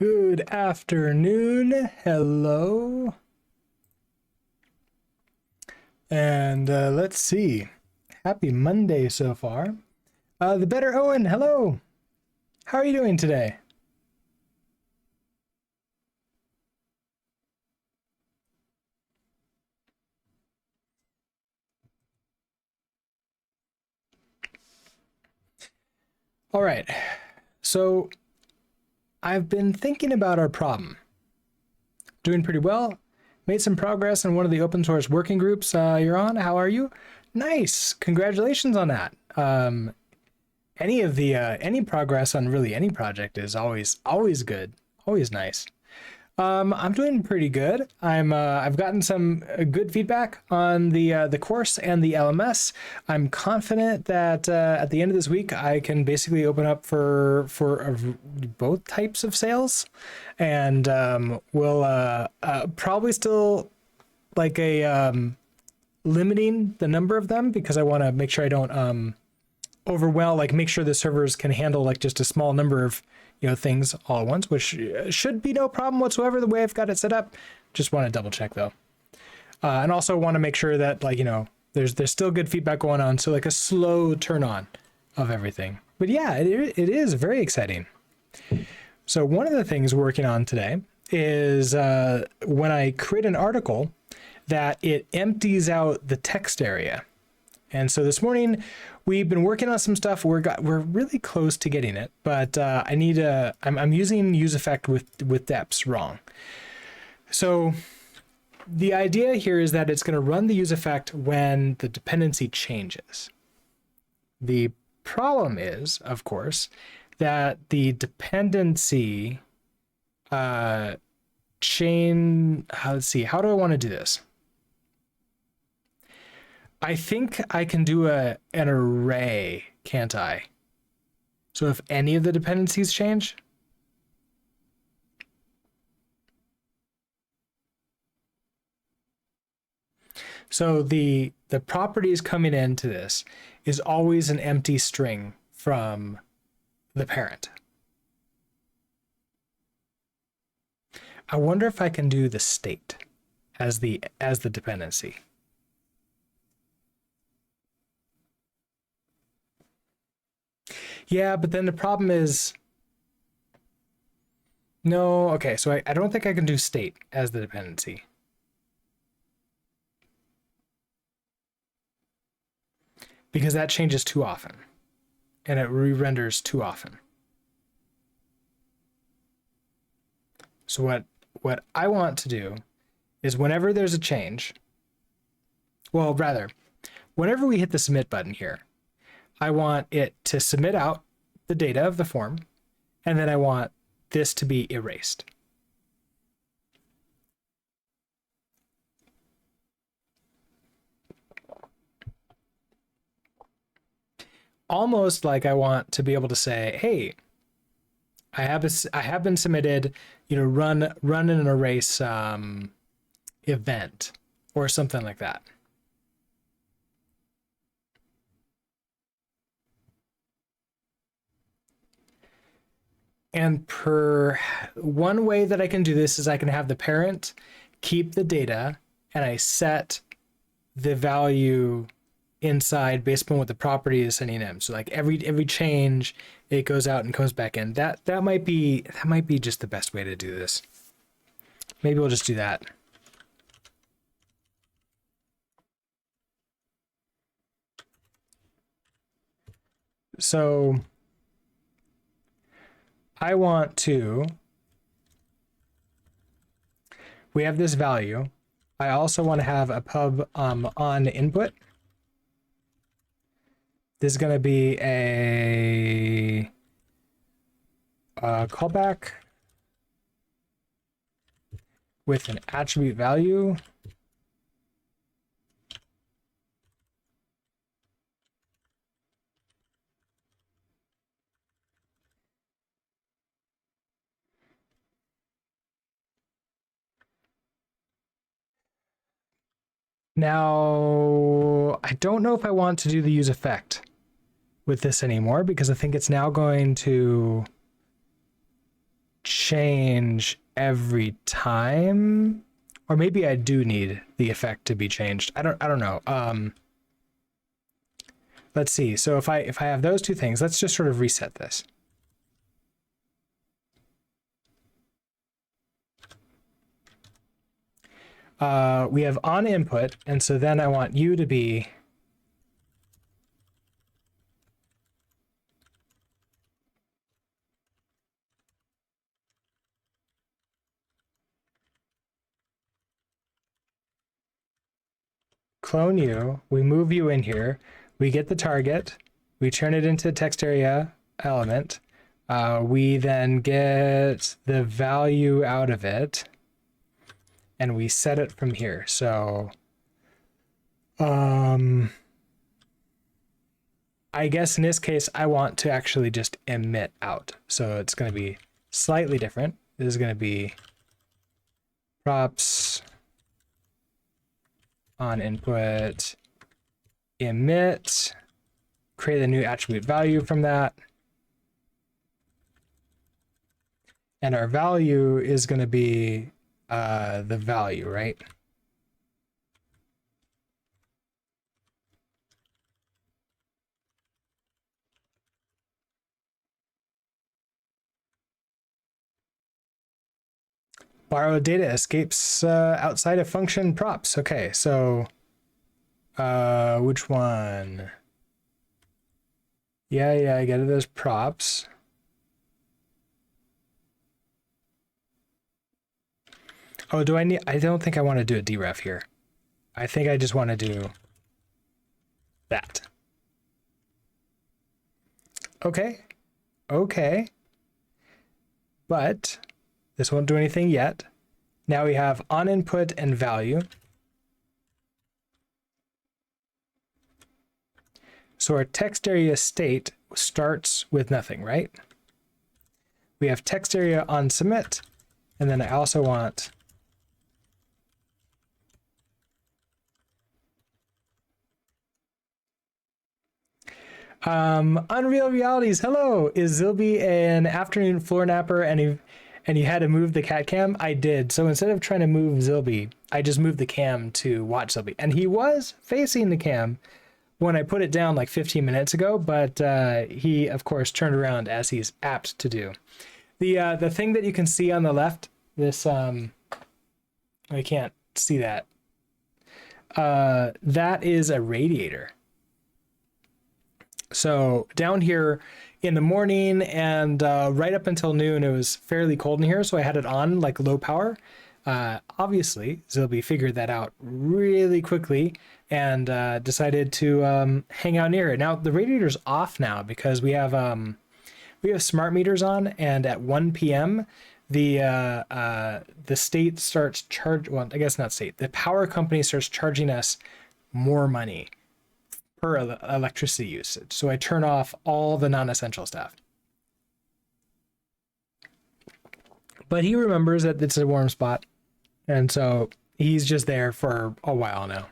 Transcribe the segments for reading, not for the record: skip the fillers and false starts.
Good afternoon. Hello. And let's see. Happy Monday so far. The Better Owen, hello. How are you doing today? All right. So I've been thinking about our problem. Doing pretty well. Made some progress in one of the open source working groups you're on. How are you? Nice. Congratulations on that. Any progress on really any project is always good. Always nice. I'm doing pretty good. I've gotten some good feedback on the course and the LMS. I'm confident that at the end of this week I can basically open up for both types of sales, and we'll probably still like limiting the number of them because I want to make sure I don't overwhelm, like make sure the servers can handle like just a small number of things all at once, which should be no problem whatsoever the way I've got it set up. Just want to double check though, and also want to make sure that there's still good feedback going on, so like a slow turn on of everything. But yeah, it is very exciting. So one of the things we're working on today is when I create an article that it empties out the text area. And so this morning we've been working on some stuff. We're really close to getting it, but I'm using useEffect with deps wrong. So the idea here is that it's going to run the useEffect when the dependency changes. The problem is, of course, that the dependency chain. Let's see. How do I want to do this? I think I can do an array, can't I? So if any of the dependencies change. So the properties coming into this is always an empty string from the parent. I wonder if I can do the state as the dependency. Yeah, but then the problem is, no, okay, so I don't think I can do state as the dependency. Because that changes too often, and it re-renders too often. So what I want to do is whenever there's a change, well, rather, whenever we hit the submit button here, I want it to submit out the data of the form, and then I want this to be erased. Almost like I want to be able to say, hey, I have been submitted, run an erase event or something like that. And one way that I can do this is I can have the parent keep the data, and I set the value inside based on what the property is sending in. So like every change, it goes out and comes back in. That might be just the best way to do this. Maybe we'll just do that. So I want to, we have this value. I also want to have a pub on input. This is going to be a callback with an attribute value. Now, I don't know if I want to do the useEffect with this anymore, because I think it's now going to change every time, or maybe I do need the effect to be changed. I don't know. Let's see. So if I have those two things, let's just sort of reset this. We have on input, and so then I want you to be clone you, we move you in here, we get the target, we turn it into text area element, we then get the value out of it, and we set it from here. So I guess in this case, I want to actually just emit out. So it's going to be slightly different. This is going to be props on input, emit, create a new attribute value from that. And our value is going to be the value, right? Borrowed data escapes outside of function props. Okay, so which one? Yeah, I get it as props. Oh, do I need? I don't think I want to do a deref here. I think I just want to do that. Okay. But this won't do anything yet. Now we have on input and value. So our text area state starts with nothing, right? We have text area on submit, and then I also want Unreal Realities. Hello, is Zilby an afternoon floor napper and you had to move the cat cam? I did. So instead of trying to move Zilby, I just moved the cam to watch Zilby, and he was facing the cam when I put it down like 15 minutes ago, but he of course turned around as he's apt to do. The thing that you can see on the left, this I can't see that. That is a radiator. So down here in the morning and right up until noon, it was fairly cold in here, so I had it on like low power. Obviously, Zilby figured that out really quickly and decided to hang out near it. Now the radiator's off now because we have smart meters on, and at 1 p.m. the state starts well, I guess not state. The power company starts charging us more money per electricity usage. So I turn off all the non-essential stuff. But he remembers that it's a warm spot, and so he's just there for a while now.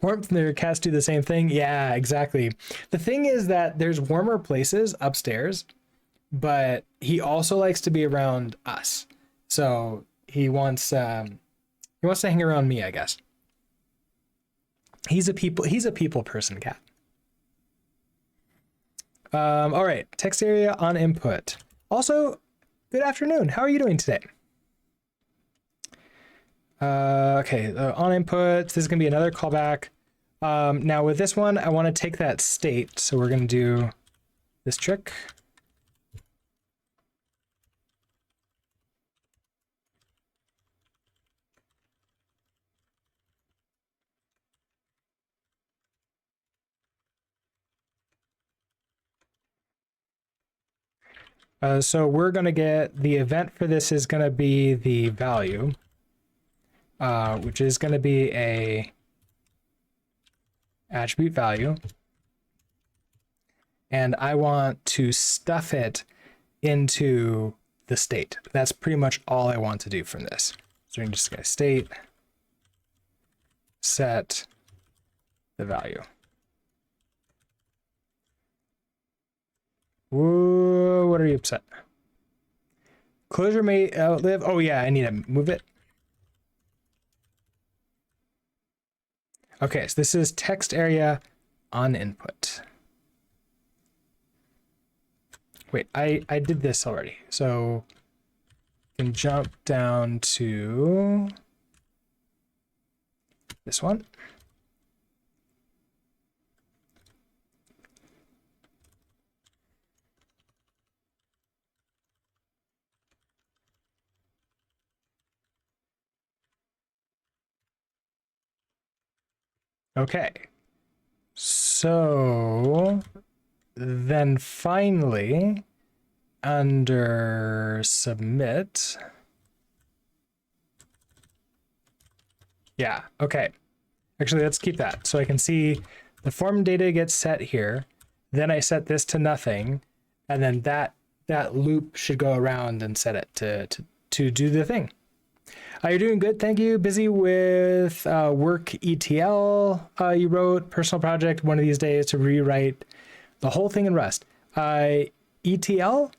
Warmth, their cats do the same thing. Yeah, exactly. The thing is that there's warmer places upstairs, but he also likes to be around us. So he wants to hang around me, I guess. He's a people person, cat. All right, text area on input. Also, good afternoon. How are you doing today? Okay, on input, this is gonna be another callback. Now with this one, I want to take that state, so we're gonna do this trick. So we're going to get the event for this is going to be the value, which is going to be a attribute value. And I want to stuff it into the state. That's pretty much all I want to do from this. So we're just going to state, set the value. Whoa, what are you upset? Closure may outlive. Oh yeah, I need to move it. Okay, so this is text area on input. Wait, I did this already. So I can jump down to this one. Okay. So then finally, under submit. Yeah, okay. Actually, let's keep that. So I can see the form data gets set here. Then I set this to nothing. And then that loop should go around and set it to do the thing. You're doing good, thank you. Busy with work ETL you wrote, personal project one of these days to rewrite the whole thing in Rust. ETL?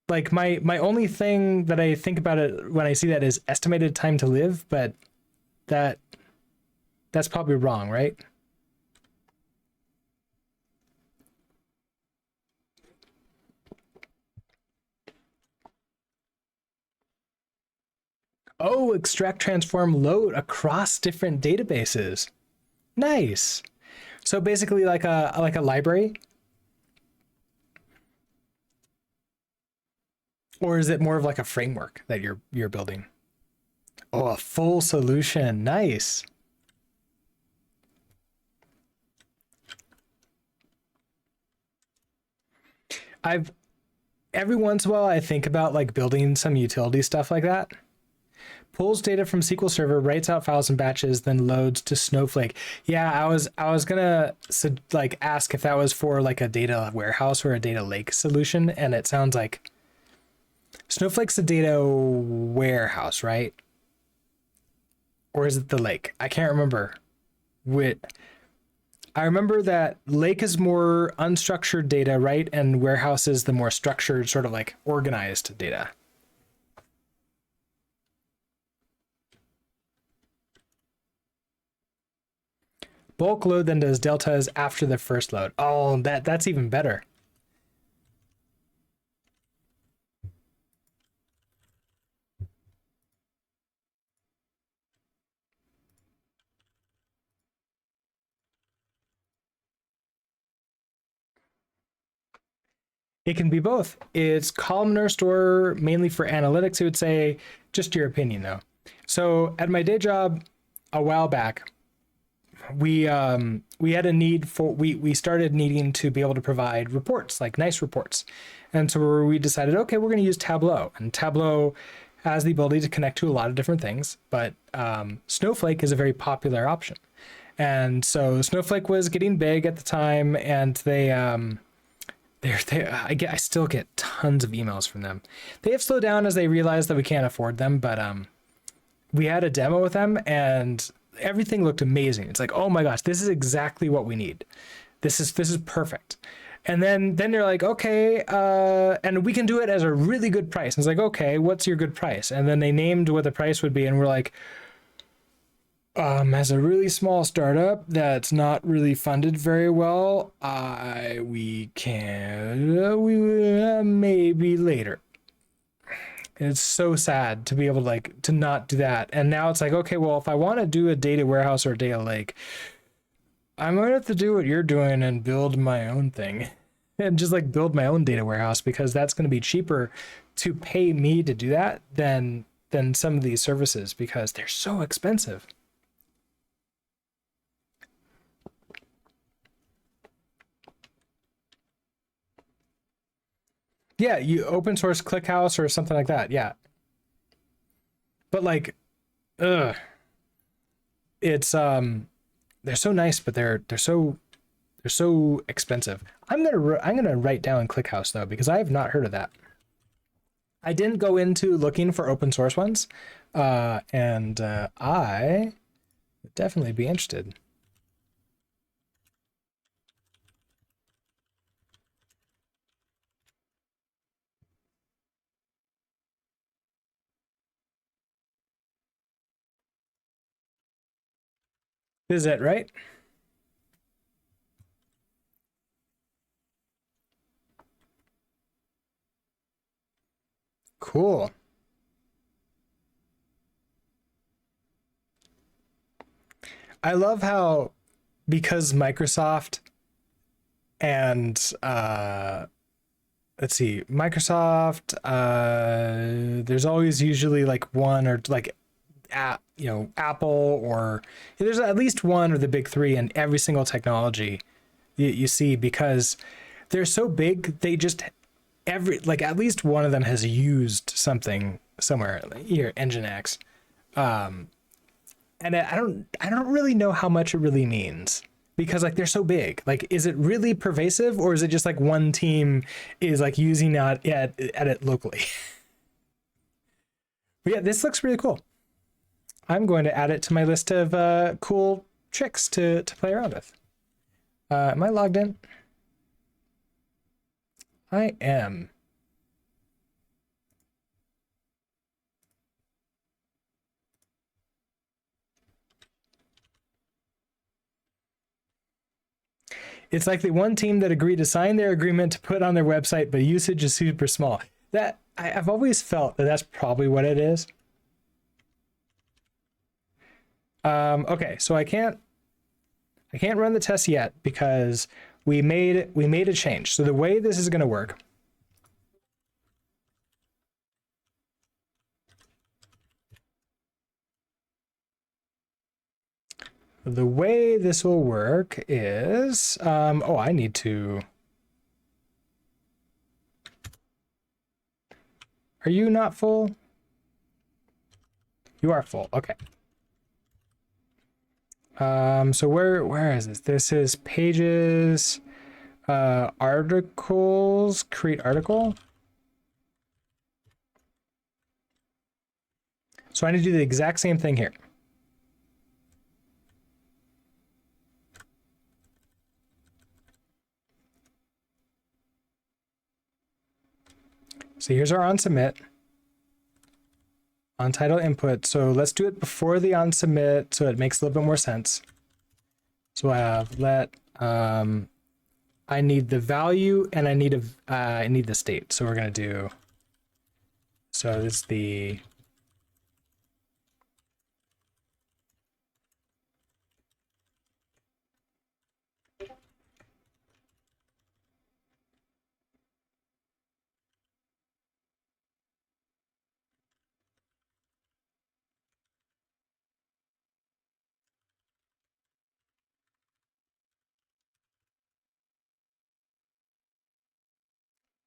Like my only thing that I think about it when I see that is estimated time to live, but that's probably wrong, right? Oh, extract, transform, load across different databases. Nice. So basically like a library? Or is it more of like a framework that you're building? Oh, a full solution. Nice. Every once in a while I think about like building some utility stuff like that. Pulls data from SQL Server, writes out files in batches, then loads to Snowflake. Yeah, I was gonna like ask if that was for like a data warehouse or a data lake solution, and it sounds like Snowflake's a data warehouse, right? Or is it the lake? I can't remember. I remember that lake is more unstructured data, right? And warehouse is the more structured, sort of like organized data. Bulk load then does deltas after the first load. Oh, that's even better. It can be both. It's columnar store mainly for analytics, I would say. Just your opinion though. So at my day job a while back, we had a need for we started needing to be able to provide reports, like nice reports. And so we decided, okay, we're going to use Tableau. And Tableau has the ability to connect to a lot of different things, but Snowflake is a very popular option. And so Snowflake was getting big at the time, and I still get tons of emails from them. They have slowed down as they realize that we can't afford them, but we had a demo with them and everything looked amazing. It's like, oh my gosh, this is exactly what we need. This is perfect. And then they're like, okay, and we can do it as a really good price. And it's like, okay, what's your good price? And then they named what the price would be, and we're like, as a really small startup that's not really funded very well, we can, maybe later. It's so sad to be able to to not do that. And now it's like, okay, well, if I want to do a data warehouse or a data lake, I might have to do what you're doing and build my own thing and just like build my own data warehouse, because that's going to be cheaper to pay me to do that than some of these services, because they're so expensive. Yeah, you open source ClickHouse or something like that. Yeah. But like, ugh, it's they're so nice, but they're so expensive. I'm gonna write down ClickHouse though, because I have not heard of that. I didn't go into looking for open source ones, and I would definitely be interested. This is it, right? Cool. I love how, because Microsoft and let's see, Microsoft, there's always usually like one or like Apple, or there's at least one or the big three in every single technology you see, because they're so big. They just like at least one of them has used something somewhere, like here Nginx. And I don't really know how much it really means, because like they're so big. Like, is it really pervasive, or is it just like one team is like using it at it locally? But yeah, this looks really cool. I'm going to add it to my list of cool tricks to play around with. Am I logged in? I am. It's like the one team that agreed to sign their agreement to put on their website, but usage is super small. That I've always felt that that's probably what it is. Okay, so I can't run the test yet because we made a change. So the way this is going to work. The way this will work is, oh, I need to. Are you not full? You are full. Okay. So where is this? This is pages, articles, create article. So I need to do the exact same thing here. So here's our on submit, on title input. So let's do it before the on submit so it makes a little bit more sense. So I have let, I need the value and I need the state. So we're going to do, so this is the,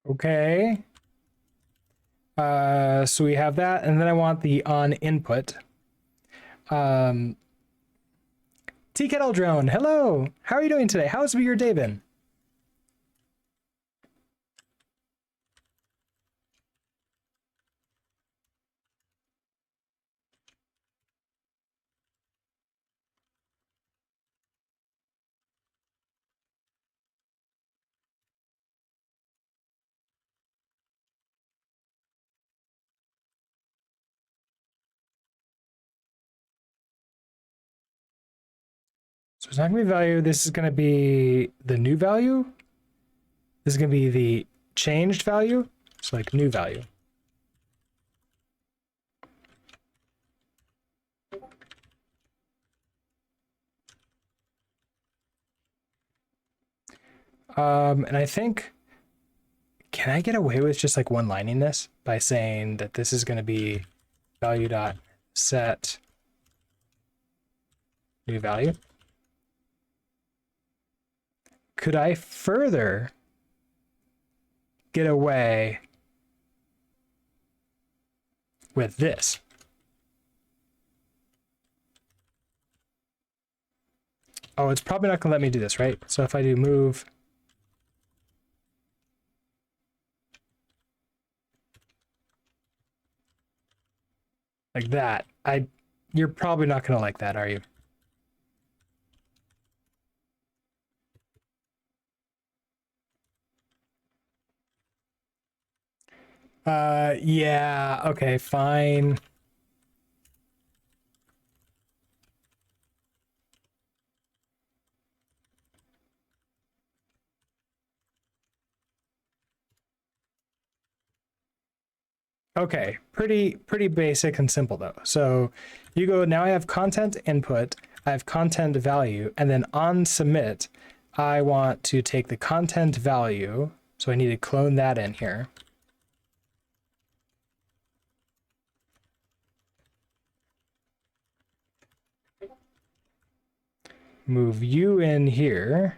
okay. So we have that, and then I want the on input. Tea Kettle Drone, hello. How are you doing today? How's your day been? So it's not gonna be value. This is gonna be the new value. This is gonna be the changed value. So like new value. And I think, can I get away with just like one lining this by saying that this is gonna be value dot set new value? Could I further get away with this? Oh, it's probably not gonna let me do this, right? So if I do move, like that, you're probably not gonna like that, are you? Yeah, okay, fine. Okay, pretty basic and simple though. So you go, now I have content input, I have content value, and then on submit, I want to take the content value. So I need to clone that in here. Move you in here.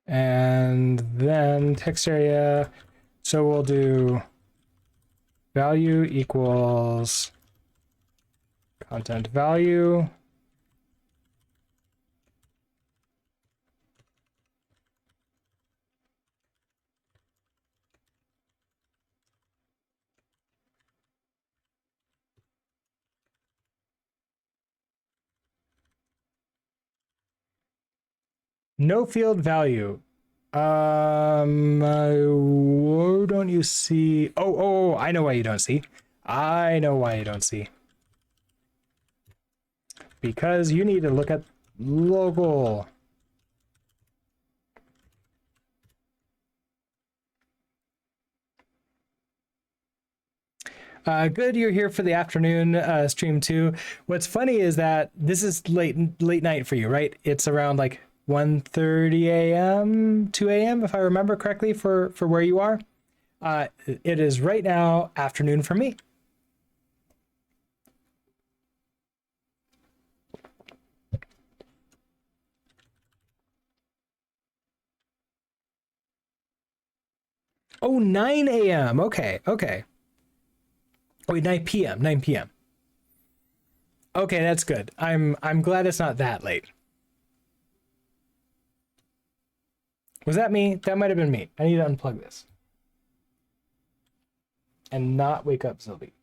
And then text area. So we'll do value equals content value. No field value. Why don't you see? Oh, I know why you don't see. I know why you don't see. Because you need to look at local. Good, you're here for the afternoon stream too. What's funny is that this is late night for you, right? It's around like 1:30 a.m., 2 a.m. if I remember correctly for where you are. It is right now afternoon for me. Oh, 9 a.m. Okay. Wait, 9 p.m. 9 p.m. Okay, that's good. I'm glad it's not that late. Was that me? That might have been me. I need to unplug this. And not wake up Sylvie.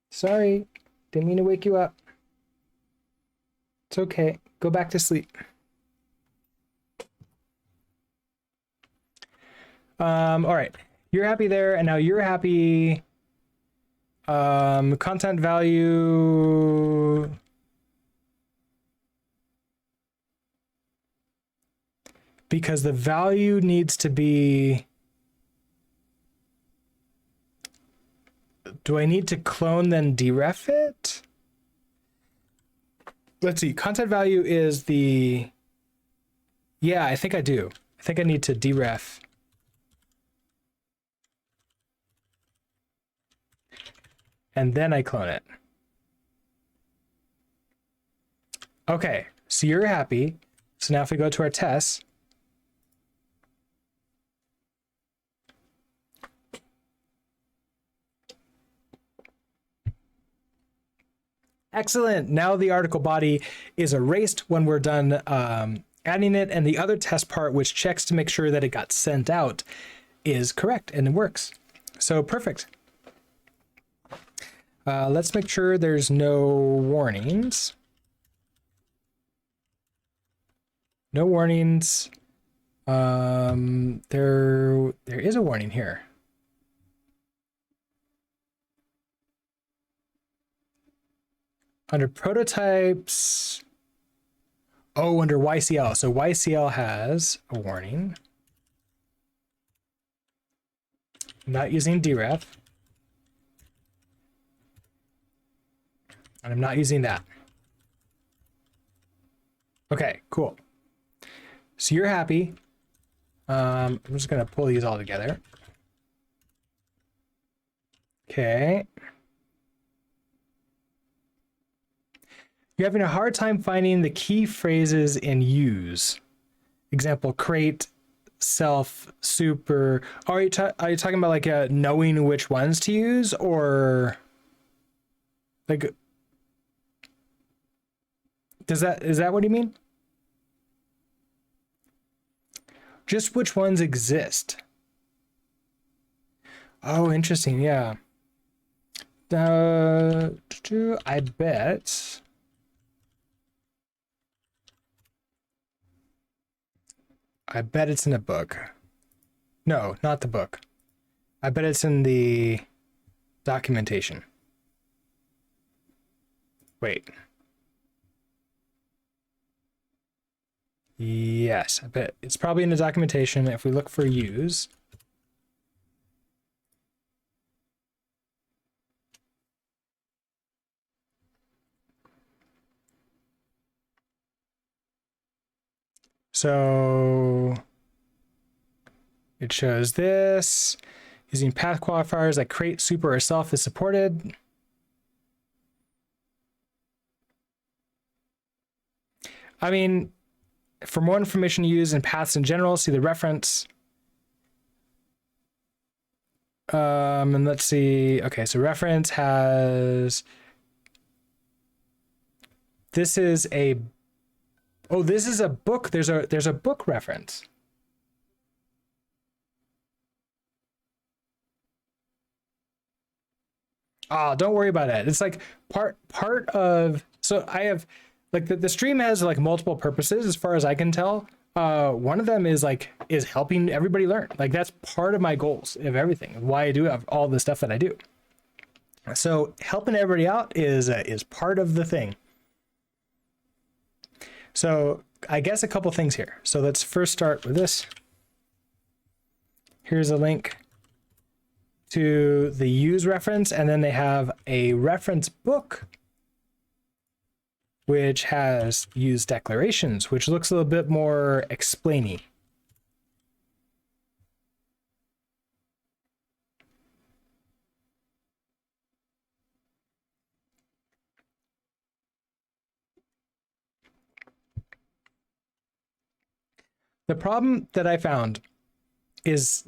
Sorry, didn't mean to wake you up. It's okay. Go back to sleep. All right. You're happy there, and now you're happy. Content value. Because the value needs to be. Do I need to clone then deref it? Let's see. Content value is the. Yeah, I think I do. I think I need to deref. And then I clone it. Okay, so you're happy. So now if we go to our tests. Excellent. Now the article body is erased when we're done adding it, and the other test part, which checks to make sure that it got sent out, is correct and it works. So perfect. Let's make sure there's no warnings. No warnings. There is a warning here. Under prototypes. Oh, under YCL. So YCL has a warning. I'm not using deref. And I'm not using that. Okay, cool. So you're happy. I'm just going to pull these all together. Okay. You're having a hard time finding the key phrases in use. Example, crate, self, super. Are you talking about like knowing which ones to use, or like is that what you mean? Just which ones exist. Oh, interesting. Yeah. I bet. I bet it's in a book. No, not the book. I bet it's in the documentation. Wait. Yes, I bet it's probably in the documentation if we look for use. So it shows this. Using path qualifiers like create, super, or self is supported. I mean, for more information to use in paths in general, see the reference. And let's see. Okay, so reference has. This is a. Oh, this is a book. There's a book reference. Oh, don't worry about it. It's like part of. So I have, like the stream has like multiple purposes as far as I can tell. One of them is helping everybody learn. Like that's part of my goals of everything. Why I do have all the stuff that I do. So helping everybody out is part of the thing. So I guess a couple things here. So let's first start with this. Here's a link to the use reference, and then they have a reference book which has use declarations, which looks a little bit more explainy. The problem that I found is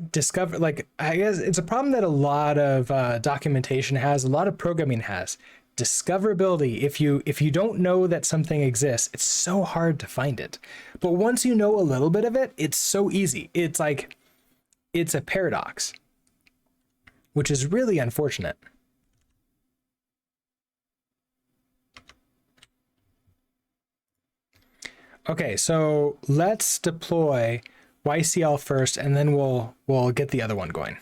I guess it's a problem that a lot of documentation has, a lot of programming has. Discoverability. If you don't know that something exists, it's so hard to find it. But once you know a little bit of it, it's so easy. It's like it's a paradox, which is really unfortunate. Okay, so let's deploy YCL first, and then we'll get the other one going.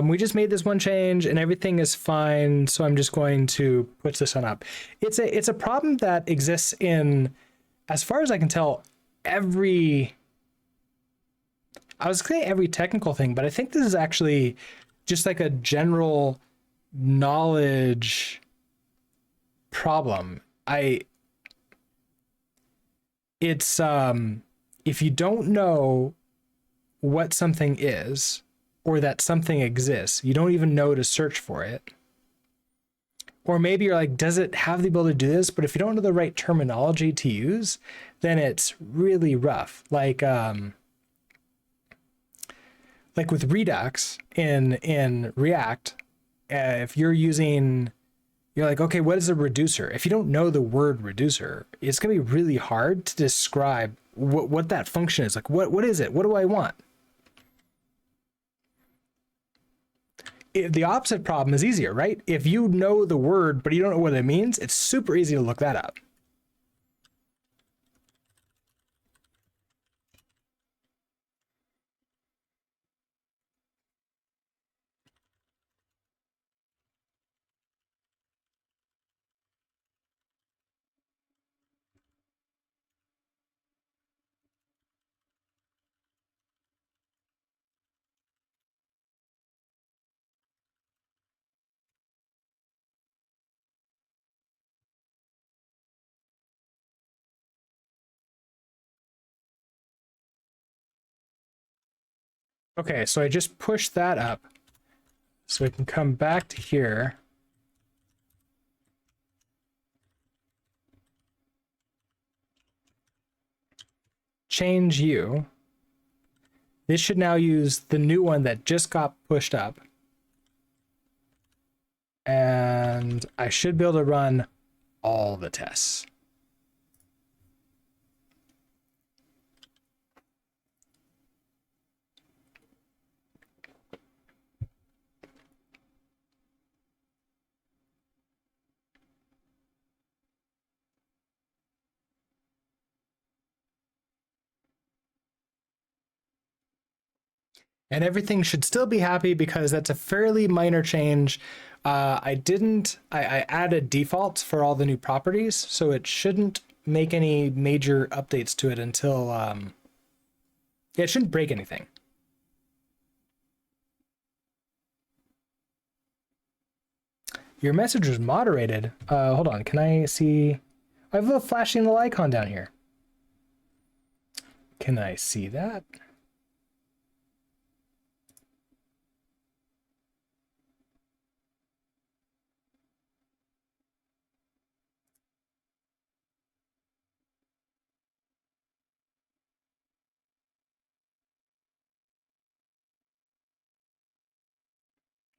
We just made this one change and everything is fine, so I'm just going to put this one up. It's a problem that exists in, as far as I can tell, I was going to say every technical thing, but I think this is actually just like a general knowledge problem. It's if you don't know what something is or that something exists, you don't even know to search for it. Or maybe you're like, does it have the ability to do this? But if you don't know the right terminology to use, then it's really rough. Like with Redux in React, if you're like, okay, what is a reducer? If you don't know the word reducer, it's going to be really hard to describe what that function is. Like, what is it? What do I want? The opposite problem is easier, right? If you know the word, but you don't know what it means, it's super easy to look that up. Okay, so I just pushed that up so we can come back to here. Change you. This should now use the new one that just got pushed up. And I should be able to run all the tests. And everything should still be happy because that's a fairly minor change. I added defaults for all the new properties, so it shouldn't make any major updates to it until, yeah, it shouldn't break anything. Your message was moderated. Hold on, can I see? I have a little flashing little icon down here. Can I see that?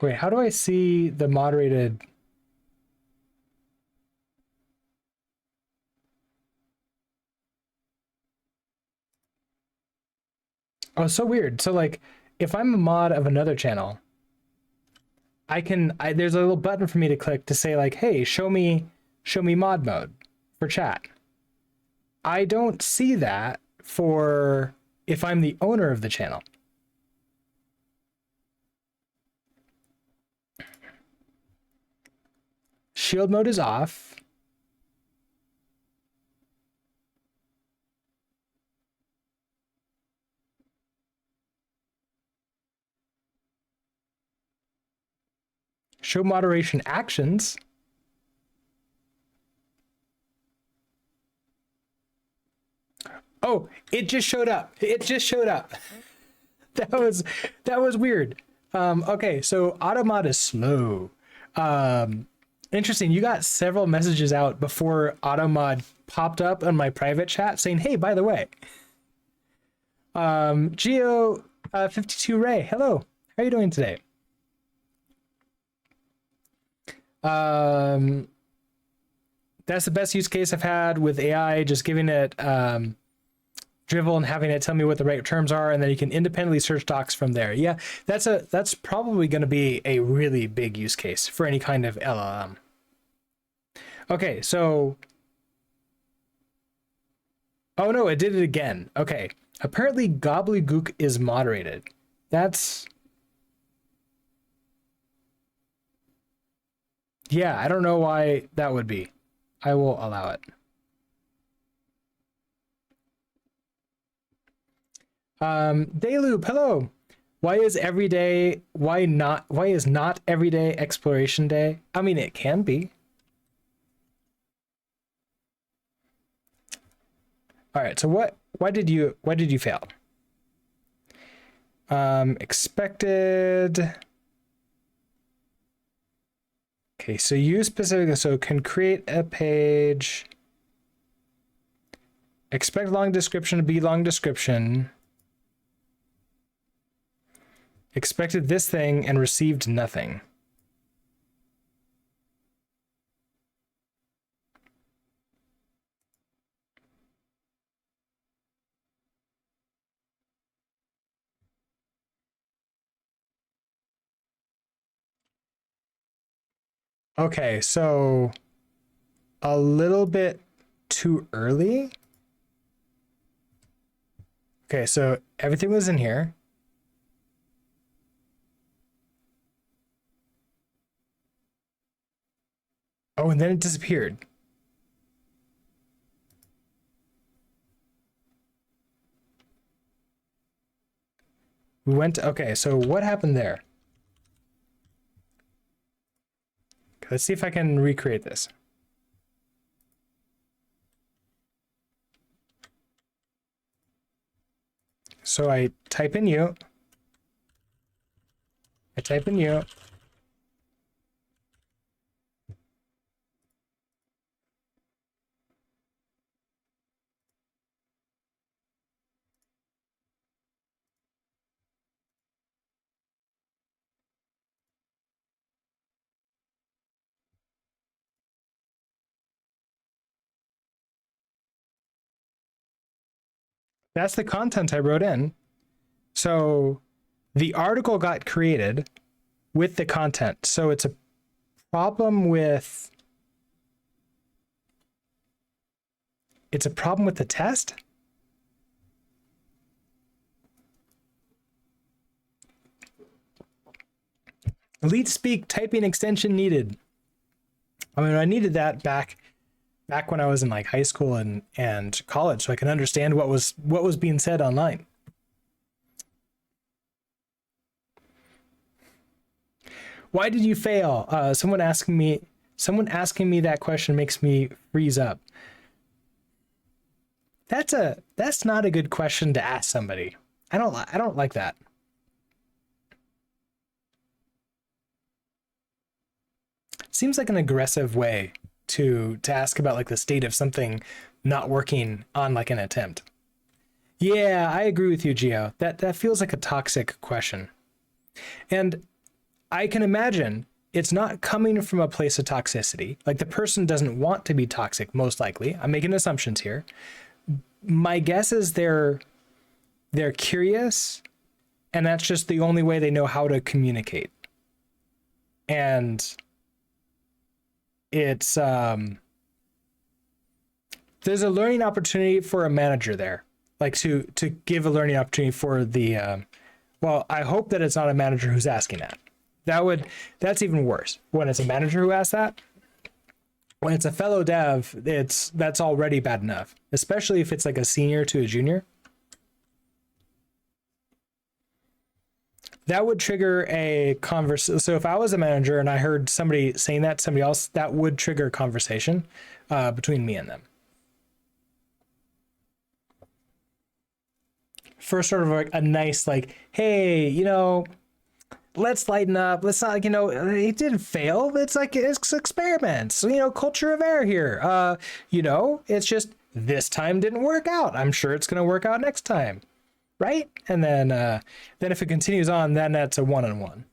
Wait, how do I see the moderated? Oh, so weird. So like, if I'm a mod of another channel, there's a little button for me to click to say like, hey, show me mod mode for chat. I don't see that for if I'm the owner of the channel. Shield mode is off. Show moderation actions. Oh, it just showed up. It just showed up. That was weird. Okay, so AutoMod is slow. Interesting. You got several messages out before AutoMod popped up on my private chat saying, "Hey, by the way, Geo 52 Ray, hello. How are you doing today?" That's the best use case I've had with AI. Just giving it Drivel and having it tell me what the right terms are, and then you can independently search docs from there. Yeah, that's probably going to be a really big use case for any kind of LLM. Okay, so oh no, it did it again. Okay, apparently Gobbledygook is moderated. That's yeah, I don't know why that would be. I will allow it. Dayloop, hello. Why is not every day exploration day? I mean, it can be. All right, so why did you fail? Expected. Okay, so use specific, so can create a page. Expect long description to be long description. Expected this thing and received nothing. Okay, so a little bit too early. Okay, so everything was in here. Oh, and then it disappeared. We went, okay, so what happened there? Let's see if I can recreate this. So I type in you. I type in you. That's the content I wrote in. So the article got created with the content. So it's a problem with the test. Elite Speak typing extension needed. I mean, I needed that back when I was in like high school and college, so I can understand what was being said online. Why did you fail? Someone asking me that question makes me freeze up. That's not a good question to ask somebody. I don't like that. Seems like an aggressive way to ask about like the state of something not working on like an attempt. Yeah, I agree with you, Gio. That feels like a toxic question. And I can imagine it's not coming from a place of toxicity. Like the person doesn't want to be toxic, most likely. I'm making assumptions here. My guess is they're curious, and that's just the only way they know how to communicate. And it's there's a learning opportunity for a manager there, like to give a learning opportunity for the well, I hope that it's not a manager who's asking that. That's even worse when it's a manager who asks that. When it's a fellow dev, that's already bad enough, especially if it's like a senior to a junior. That would trigger a conversation. So if I was a manager and I heard somebody saying that to somebody else, that would trigger a conversation between me and them. For sort of like a nice, like, hey, let's lighten up. Let's not, it didn't fail. It's like, it's experiments, culture of error here. It's just this time didn't work out. I'm sure it's going to work out next time. Right? And then if it continues on, then that's a one-on-one.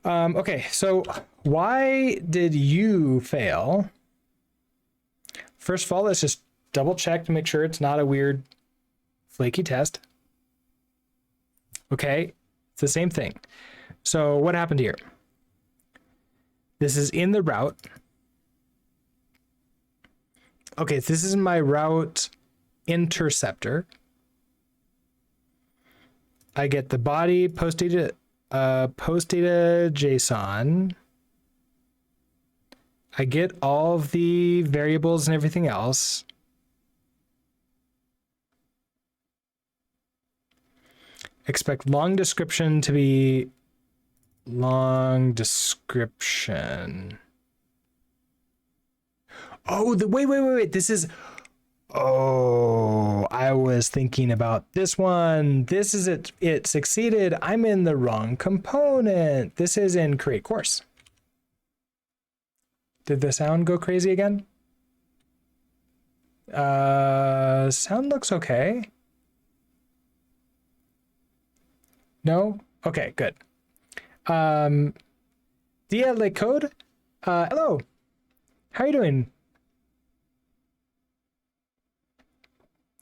Okay, so why did you fail? First of all, let's just double check to make sure it's not a weird flaky test. Okay, it's the same thing. So what happened here? This is in the route. Okay, this is my route interceptor. I get the body post data JSON. I get all of the variables and everything else. Expect long description to be long description. Oh, wait. This is, oh, I was thinking about this one. This is it. It succeeded. I'm in the wrong component. This is in create course. Did the sound go crazy again? Sound looks okay. No? Okay, good. Dia Le Code. Hello. How are you doing?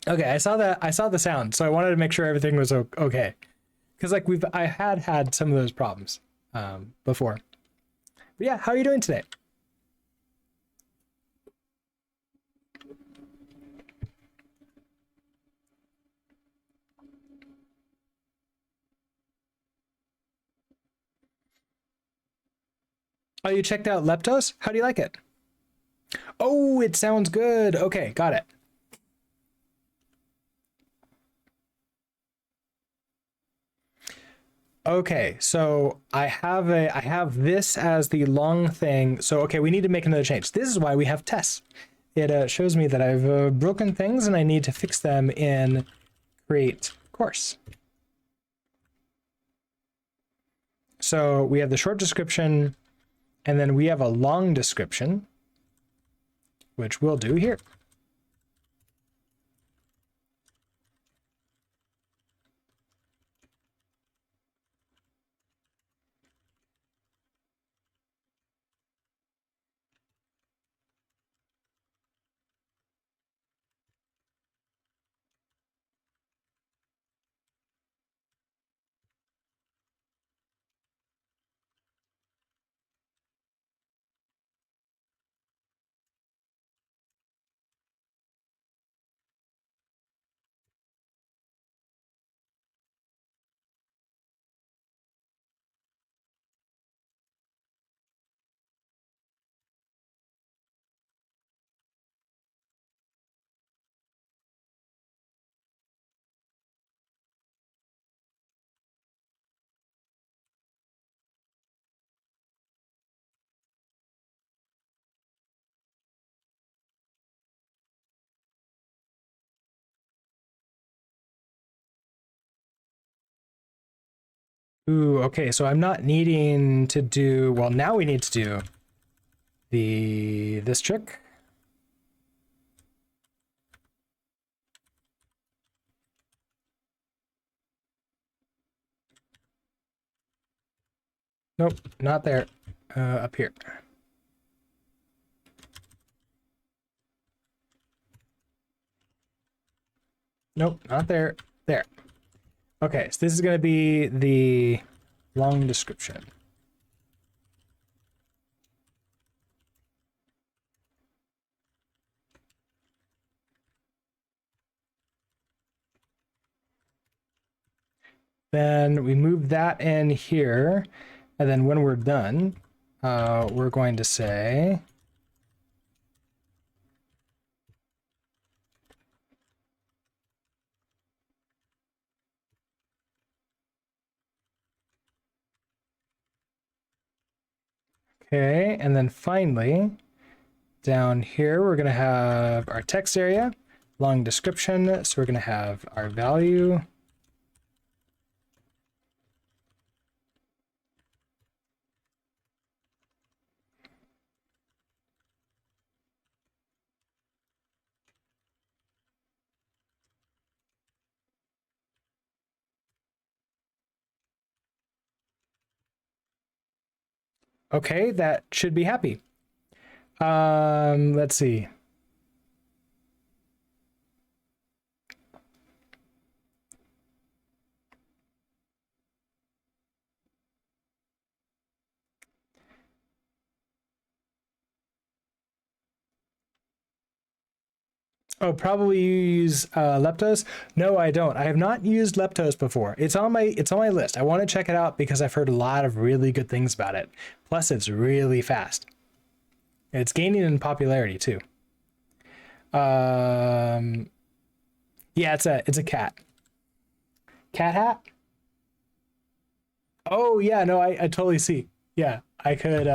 Okay, I saw the sound, so I wanted to make sure everything was okay. Because like I had some of those problems before. But yeah, how are you doing today? Oh, you checked out Leptos? How do you like it? Oh, it sounds good. Okay, got it. Okay, so I have this as the long thing. So okay, we need to make another change. This is why we have tests. It shows me that I've broken things and I need to fix them in create course. So we have the short description, and then we have a long description, which we'll do here. Ooh, okay, so I'm not needing to do, well, now we need to do this trick. Nope, not there. Up here. Nope, not there. There. Okay, so this is going to be the long description. Then we move that in here, and then when we're done, we're going to say okay, and then finally down here we're going to have our text area, long description. So we're going to have our value. Okay, that should be happy. Let's see. Oh, probably you use Leptos. No, I don't. I have not used Leptos before. It's on my list. I want to check it out because I've heard a lot of really good things about it. Plus, it's really fast. It's gaining in popularity too. Yeah, it's a cat. Cat hat? Oh yeah, no, I totally see. Yeah, I could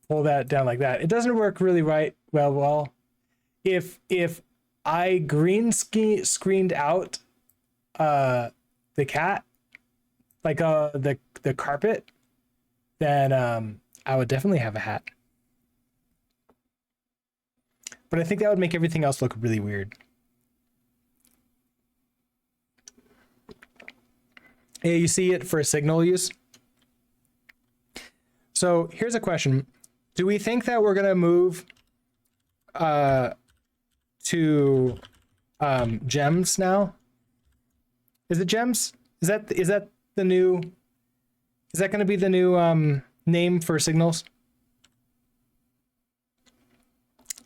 pull that down like that. It doesn't work really well. If I screened out the cat, like the carpet, then I would definitely have a hat. But I think that would make everything else look really weird. Yeah, you see it for signal use. So here's a question. Do we think that we're gonna move to gems now? Is it gems? Is that the new, is that gonna be the new name for signals?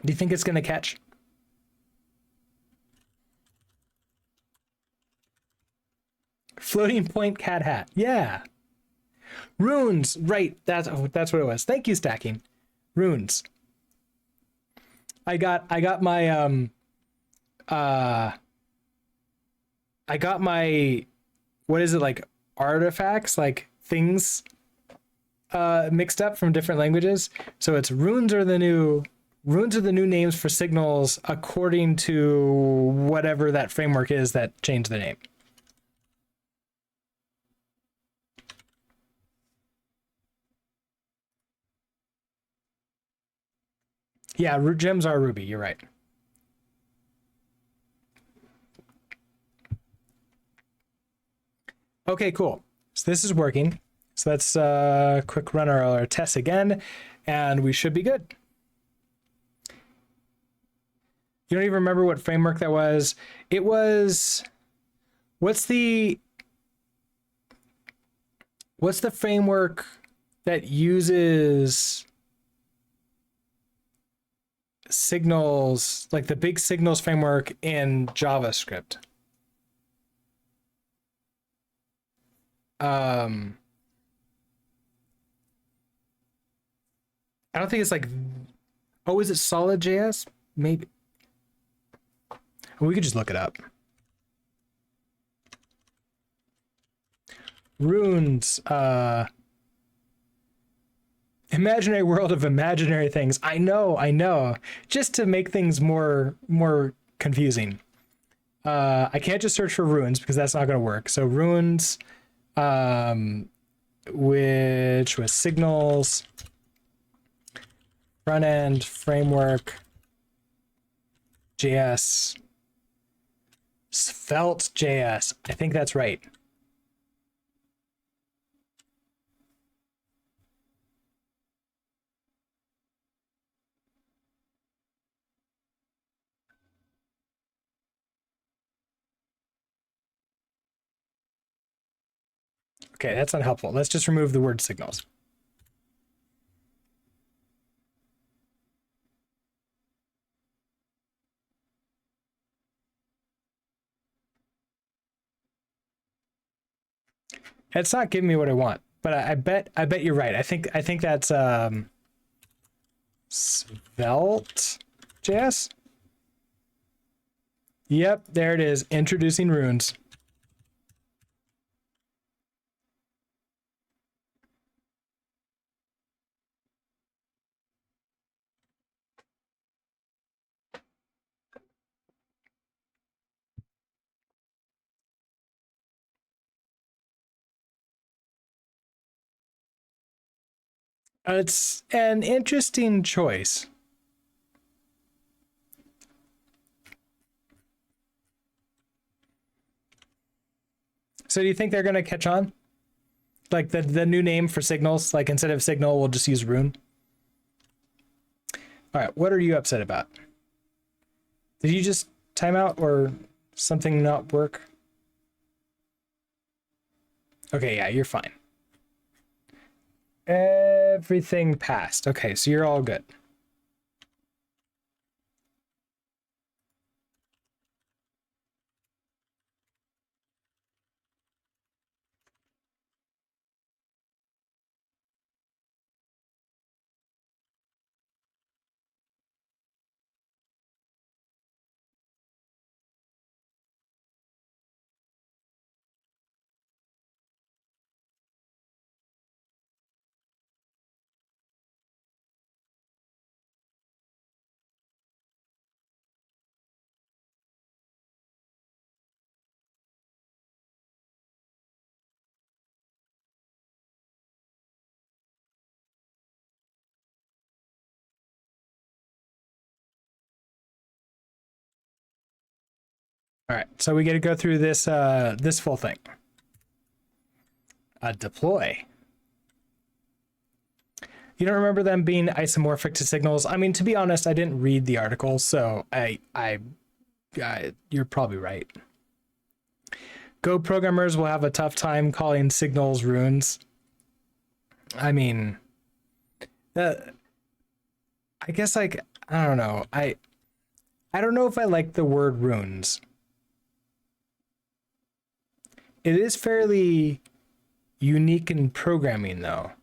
Do you think it's gonna catch? Floating point cat hat. Yeah. Runes. Right. That's what it was. Thank you, Stacking. Runes. I got my I got my, what is it, like artifacts, like things mixed up from different languages. So it's runes are the new names for signals according to whatever that framework is that changed the name. Yeah, gems are Ruby, you're right. Okay, cool. So this is working. So let's quick run our tests again, and we should be good. You don't even remember what framework that was. It was, what's the framework that uses signals, like the big signals framework in JavaScript? I don't think it's like, oh, is it Solid.js? Maybe. We could just look it up. Runes, imaginary world of imaginary things. I know. Just to make things more confusing. I can't just search for runes because that's not going to work. So runes, which was signals, front end framework, JS, Svelte JS. I think that's right. Okay, that's not helpful. Let's just remove the word signals. It's not giving me what I want, but I bet you're right. I think that's Svelte JS. Yep, there it is. Introducing runes. It's an interesting choice. So do you think they're going to catch on? Like the new name for signals, like instead of signal, we'll just use rune. All right, what are you upset about? Did you just time out or something not work? Okay, yeah, you're fine. Everything passed. Okay, so you're all good. All right, so we get to go through this this full thing. Deploy. You don't remember them being isomorphic to signals? I mean, to be honest, I didn't read the article, so you're probably right. Go programmers will have a tough time calling signals runes. I mean, I guess like I don't know. I don't know if I like the word runes. It is fairly unique in programming though.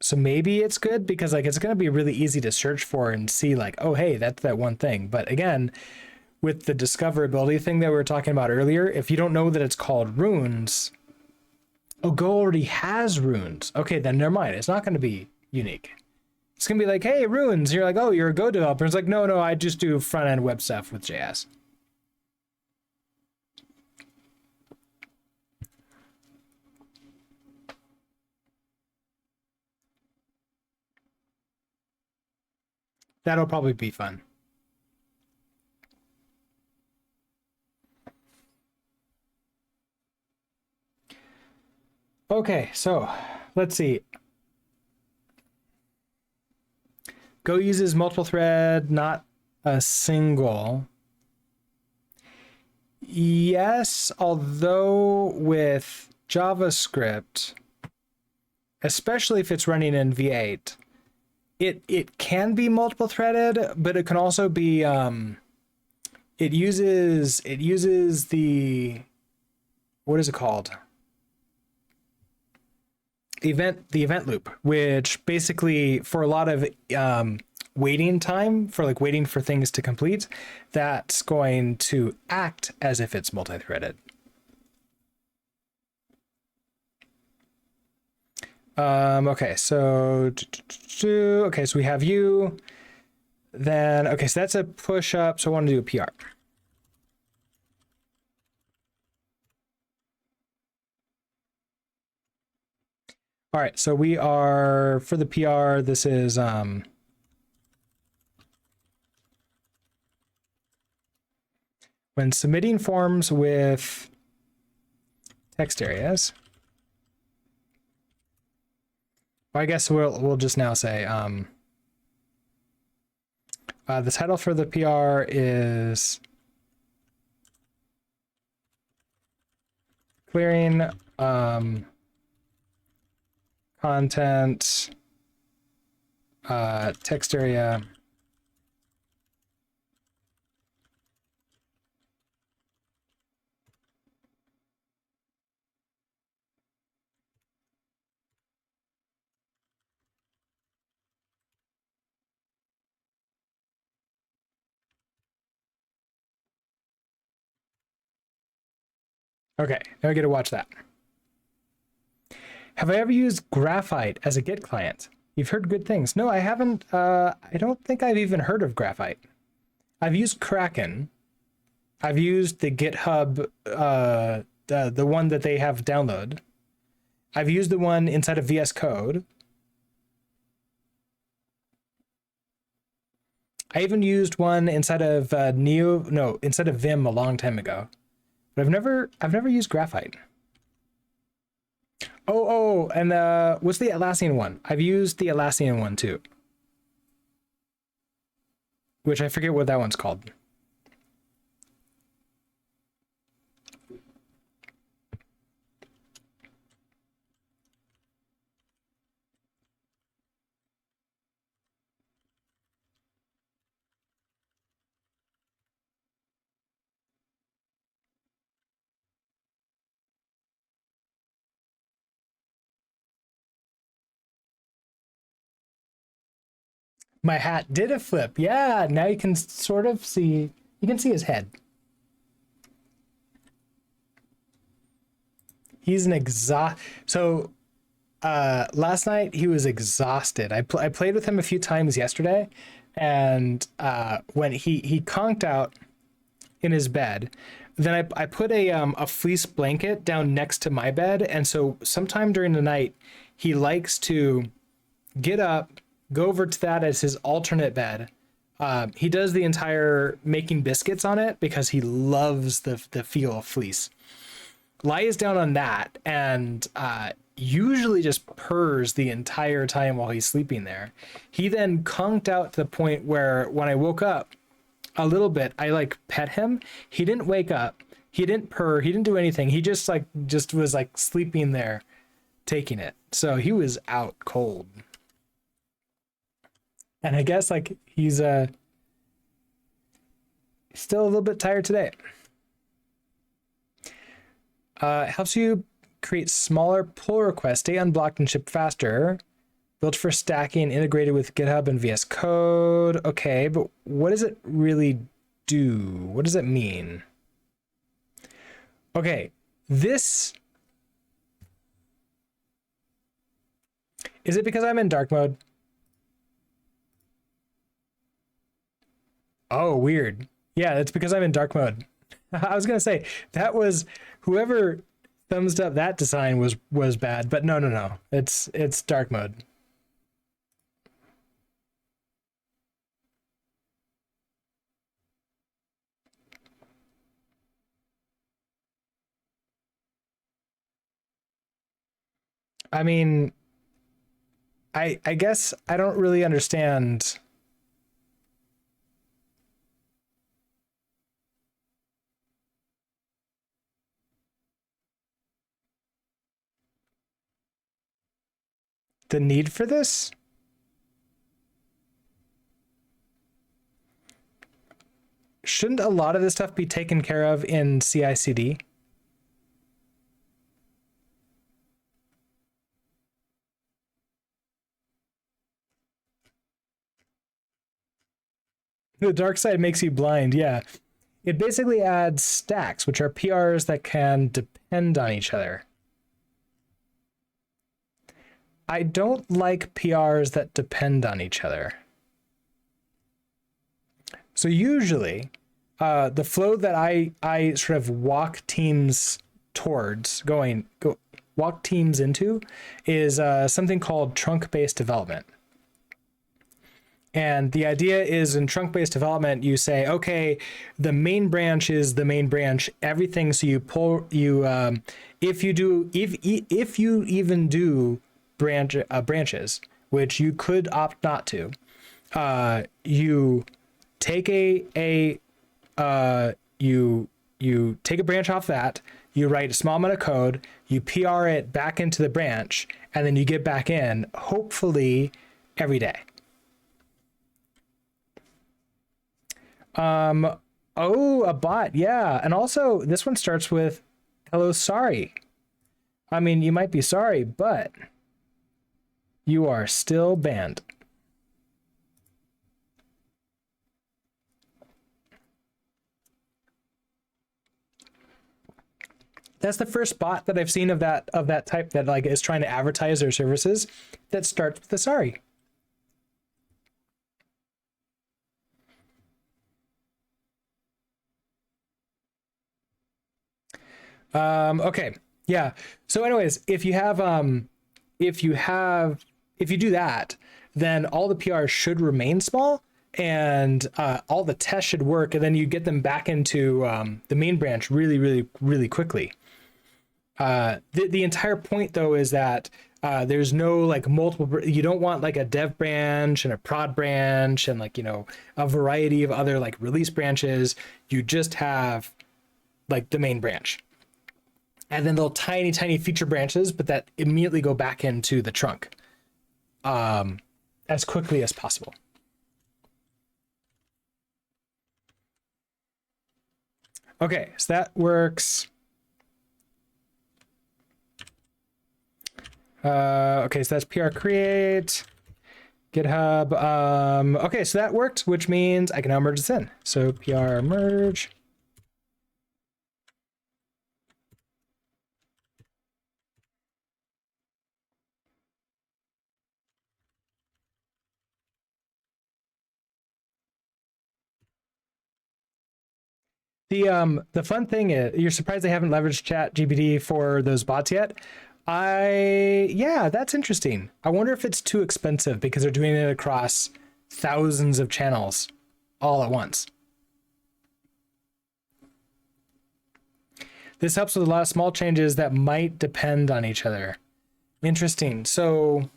So maybe it's good because like it's going to be really easy to search for and see like, oh, hey, that's that one thing. But again, with the discoverability thing that we were talking about earlier, if you don't know that it's called runes, oh, Go already has runes. Okay, then never mind. It's not going to be unique. It's going to be like, hey, runes. You're like, oh, you're a Go developer. It's like, no, I just do front end web stuff with JS. That'll probably be fun. Okay, so let's see. Go uses multiple thread, not a single. Yes, although with JavaScript, especially if it's running in V8, it can be multiple threaded, but it can also be it uses the what is it called? The event loop, which basically for a lot of waiting time for like waiting for things to complete, that's going to act as if it's multi-threaded. Okay, so we have you. Then, okay, so that's a push up. So I want to do a PR. All right, so we are, for the PR, this is, when submitting forms with text areas, well, I guess we'll just now say, the title for the PR is clearing content text area okay, now I get to watch that. Have I ever used Graphite as a Git client? You've heard good things. No, I haven't. I don't think I've even heard of Graphite. I've used Kraken. I've used the GitHub, the one that they have download. I've used the one inside of VS Code. I even used one inside of inside of Vim a long time ago. But I've never used Graphite. Oh, and what's the Atlassian one? I've used the Atlassian one too. Which I forget what that one's called. My hat did a flip. Yeah, now you can sort of see, you can see his head. He's an so last night he was exhausted. I played with him a few times yesterday, and when he conked out in his bed, then I put a fleece blanket down next to my bed, and so sometime during the night he likes to get up, go over to that as his alternate bed. He does the entire making biscuits on it because he loves the feel of fleece. Lies down on that and usually just purrs the entire time while he's sleeping there. He then conked out to the point where when I woke up a little bit, I like pet him. He didn't wake up. He didn't purr. He didn't do anything. He just was like sleeping there, taking it. So he was out cold. And I guess like he's still a little bit tired today. It helps you create smaller pull requests, stay unblocked and ship faster. Built for stacking, integrated with GitHub and VS Code. Okay, but what does it really do? What does it mean? Okay, this... Is it because I'm in dark mode? Oh, weird. Yeah, it's because I'm in dark mode. I was gonna say that was whoever thumbs up that design was bad, but no. It's dark mode. I mean, I guess I don't really understand. The need for this? Shouldn't a lot of this stuff be taken care of in CI/CD? The dark side makes you blind, yeah. It basically adds stacks, which are PRs that can depend on each other. I don't like PRs that depend on each other. So usually, the flow that I sort of walk teams towards walk teams into is something called trunk-based development. And the idea is in trunk-based development, you say, okay, the main branch is the main branch, everything. So you pull if you even do branches, which you could opt not to, you take you take a branch off that, you write a small amount of code, you PR it back into the branch, and then you get back in, hopefully every day. Oh, a bot. Yeah. And also this one starts with, hello, sorry. I mean, you might be sorry, but you are still banned. That's the first bot that I've seen of that type that like is trying to advertise their services that starts with the sorry. Okay. Yeah. So anyways, if you do that, then all the PRs should remain small and all the tests should work, and then you get them back into the main branch really quickly. The entire point though is that there's no like multiple, you don't want like a dev branch and a prod branch and like, you know, a variety of other like release branches. You just have like the main branch. And then little tiny feature branches, but that immediately go back into the trunk as quickly as possible. Okay, so that works. Okay, so that's PR create, GitHub. Okay, so that worked, which means I can now merge this in. So PR merge. The fun thing is, you're surprised they haven't leveraged ChatGPT for those bots yet. Yeah, that's interesting. I wonder if it's too expensive because they're doing it across thousands of channels all at once. This helps with a lot of small changes that might depend on each other. Interesting. So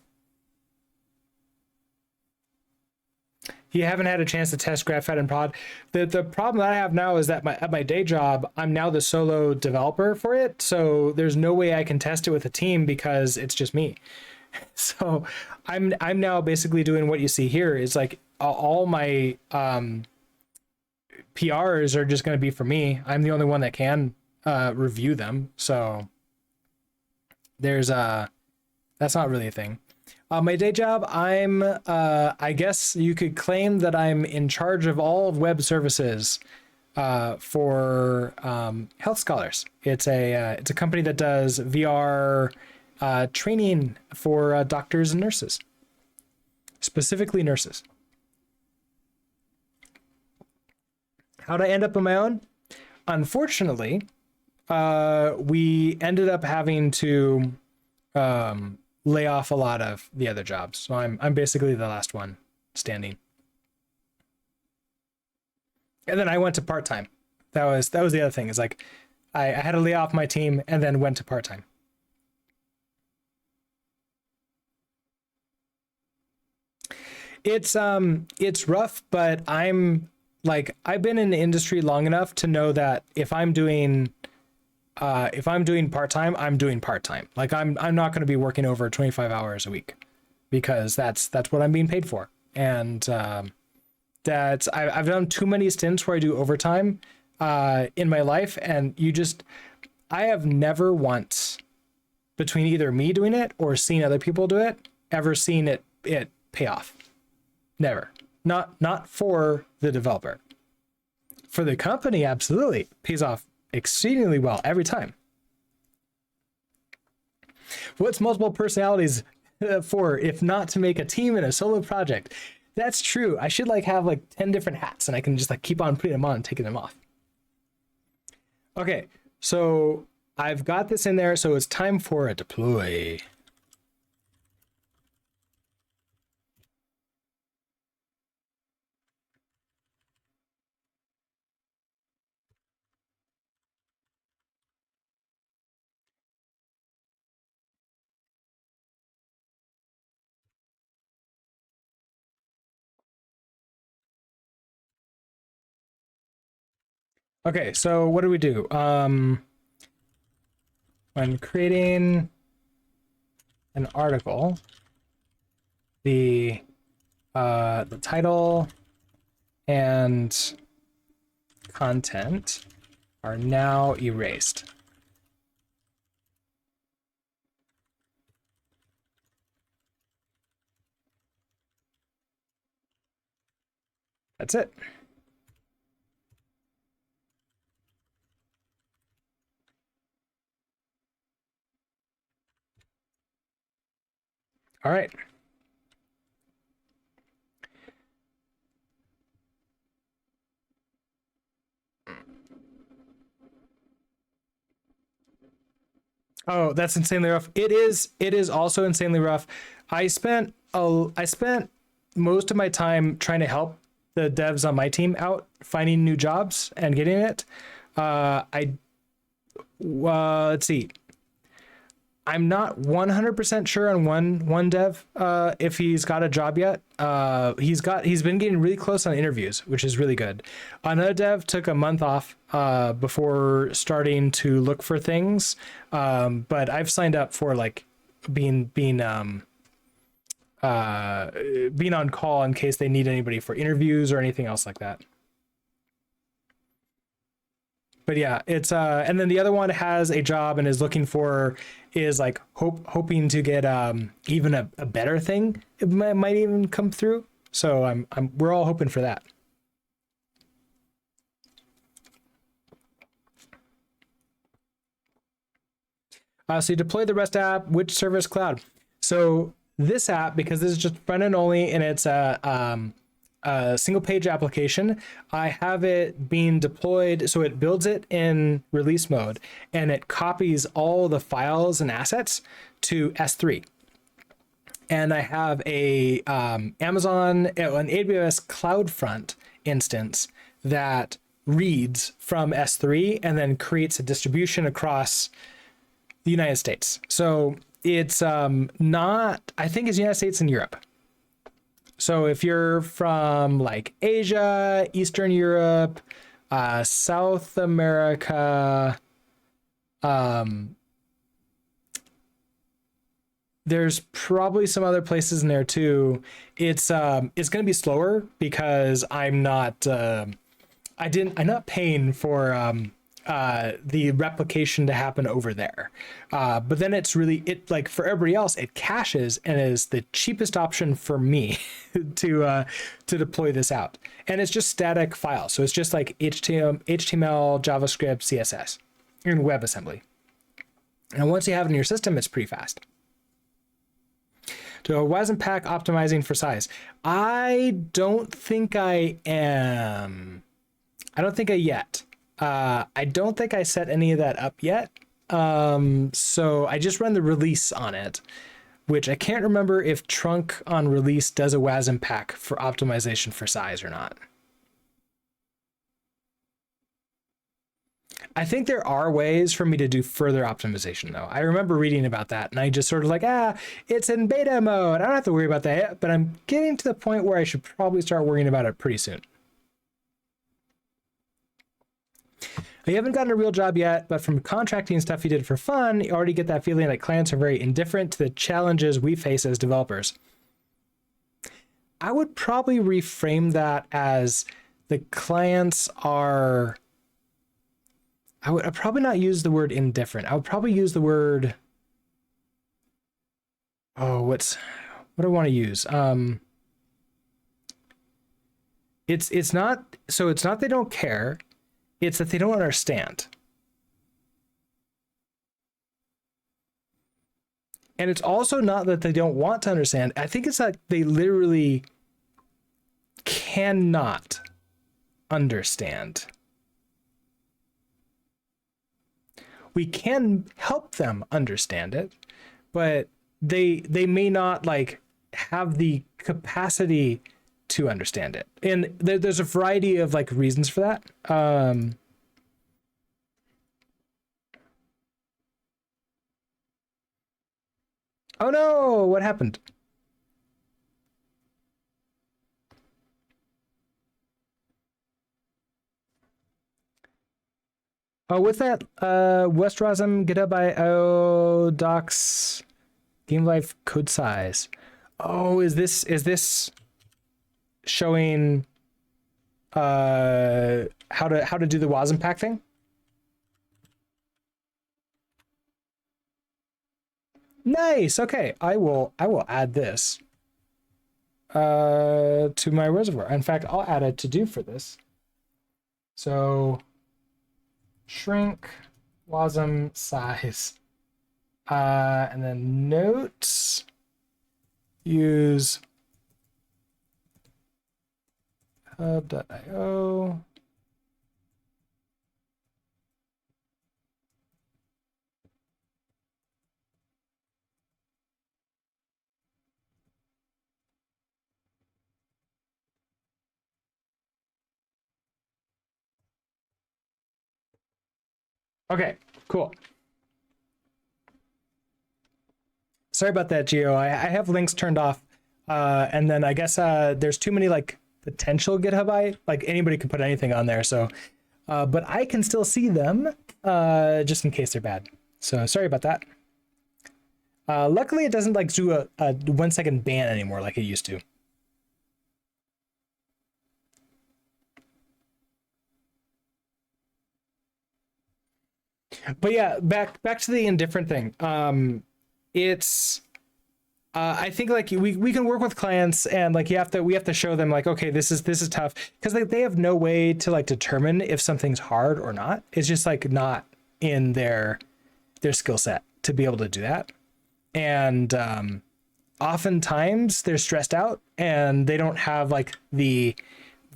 you haven't had a chance to test GraphFed and prod. The problem that I have now is that at my day job, I'm now the solo developer for it. So there's no way I can test it with a team because it's just me. So I'm now basically doing what you see here is like all my PRs are just going to be for me. I'm the only one that can review them. So there's that's not really a thing. My day job, I'm, I guess you could claim that I'm in charge of all of web services for Health Scholars. It's a company that does VR training for doctors and nurses, specifically nurses. How'd I end up on my own? Unfortunately, we ended up having to lay off a lot of the other jobs. So I'm basically the last one standing. And then I went to part-time. That was the other thing, is like I had to lay off my team and then went to part-time. It's rough, but I've been in the industry long enough to know that if I'm doing part-time, I'm doing part-time. Like I'm not going to be working over 25 hours a week because that's what I'm being paid for. And I've done too many stints where I do overtime in my life, and I have never once, between either me doing it or seeing other people do it, ever seen it pay off. Never. Not for the developer. For the company, absolutely pays off exceedingly well every time. What's multiple personalities for if not to make a team in a solo project? That's true. I should like have like 10 different hats and I can just like keep on putting them on and taking them off. Okay, so I've got this in there, so it's time for a deploy. Okay, so what do we do? When creating an article, the title and content are now erased. That's it. All right. Oh, that's insanely rough. It is. It is also insanely rough. I spent most of my time trying to help the devs on my team out finding new jobs and getting it. Let's see. I'm not 100% sure on one dev if he's got a job yet. He's been getting really close on interviews, which is really good. Another dev took a month off before starting to look for things, but I've signed up for like being on call in case they need anybody for interviews or anything else like that. But yeah, it's and then the other one has a job and is looking for is like hoping to get even a better thing. It might even come through. So we're all hoping for that. So you deploy the REST app, which service cloud? So this app, because this is just front end only and it's a single page application, I have it being deployed. So it builds it in release mode and it copies all the files and assets to S3. And I have a an AWS CloudFront instance that reads from S3 and then creates a distribution across the United States. So it's not, I think it's United States and Europe. So if you're from like Asia, Eastern Europe, South America, there's probably some other places in there too. It's going to be slower because I'm not paying for the replication to happen over there. But then it like for everybody else, it caches and is the cheapest option for me to deploy this out. And it's just static files. So it's just like HTML, JavaScript, CSS, and WebAssembly. And once you have it in your system, it's pretty fast. So WASM pack optimizing for size. I don't think I am. I don't think I yet. I don't think I set any of that up yet. So I just run the release on it, which I can't remember if trunk on release does a WASM pack for optimization for size or not. I think there are ways for me to do further optimization though. I remember reading about that and I just sort of like, it's in beta mode. I don't have to worry about that yet, but I'm getting to the point where I should probably start worrying about it pretty soon. You haven't gotten a real job yet, but from contracting stuff you did for fun, you already get that feeling that clients are very indifferent to the challenges we face as developers. I would probably reframe that as the clients are... I'd probably not use the word indifferent. I would probably use the word... what do I want to use? It's not they don't care. It's that they don't understand. And it's also not that they don't want to understand. I think it's that they literally cannot understand. We can help them understand it, but they may not like have the capacity to understand it. And there's a variety of like reasons for that. Oh no, what happened? Oh, with that, Westrosm, GitHub.io, docs, game life code size. Oh, is this showing how to do the WASM pack thing? Nice. Okay, I will add this to my reservoir. In fact, I'll add a to do for this. So shrink WASM size, and then notes, use hub.io. Okay, cool. Sorry about that, Gio. I have links turned off. And then I guess there's too many like potential GitHub like anybody could put anything on there. So, but I can still see them just in case they're bad. So sorry about that. Luckily, it doesn't like do a 1 second ban anymore like it used to. But yeah, back to the indifferent thing. It's I think like we can work with clients and like we have to show them like, okay, this is tough, because they have no way to like determine if something's hard or not. It's just like not in their skill set to be able to do that. And oftentimes they're stressed out and they don't have like the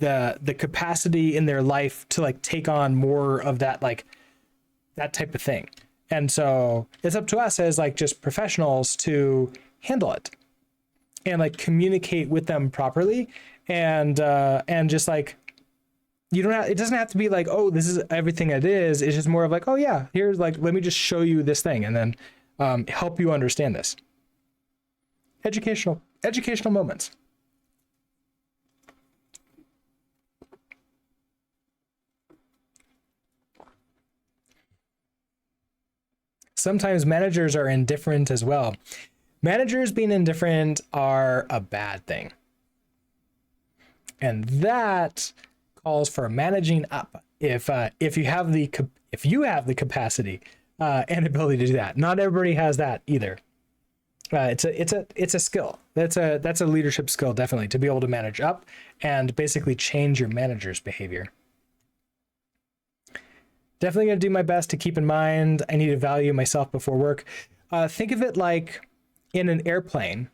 capacity in their life to like take on more of that, like that type of thing. And so it's up to us as like just professionals to handle it and like communicate with them properly. And just like, it doesn't have to be like, oh, this is everything it is. It's just more of like, oh yeah, here's like, let me just show you this thing and then help you understand this. Educational moments. Sometimes managers are indifferent as well. Managers being indifferent are a bad thing. And that calls for managing up. If you have the capacity and ability to do that. Not everybody has that either. It's a skill. That's a leadership skill, definitely, to be able to manage up and basically change your manager's behavior. Definitely going to do my best to keep in mind I need to value myself before work. Think of it like in an airplane.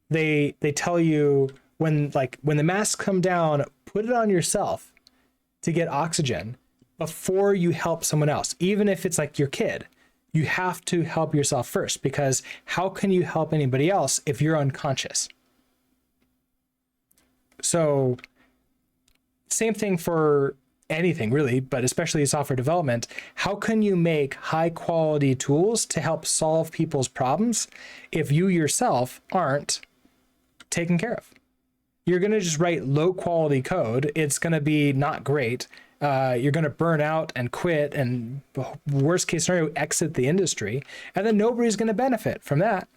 They tell you when the masks come down, put it on yourself to get oxygen before you help someone else. Even if it's like your kid, you have to help yourself first, because how can you help anybody else if you're unconscious? So same thing for anything really, but especially software development. How can you make high quality tools to help solve people's problems if you yourself aren't taken care of? You're going to just write low quality code. It's going to be not great. You're going to burn out and quit, and worst case scenario, exit the industry. And then nobody's going to benefit from that.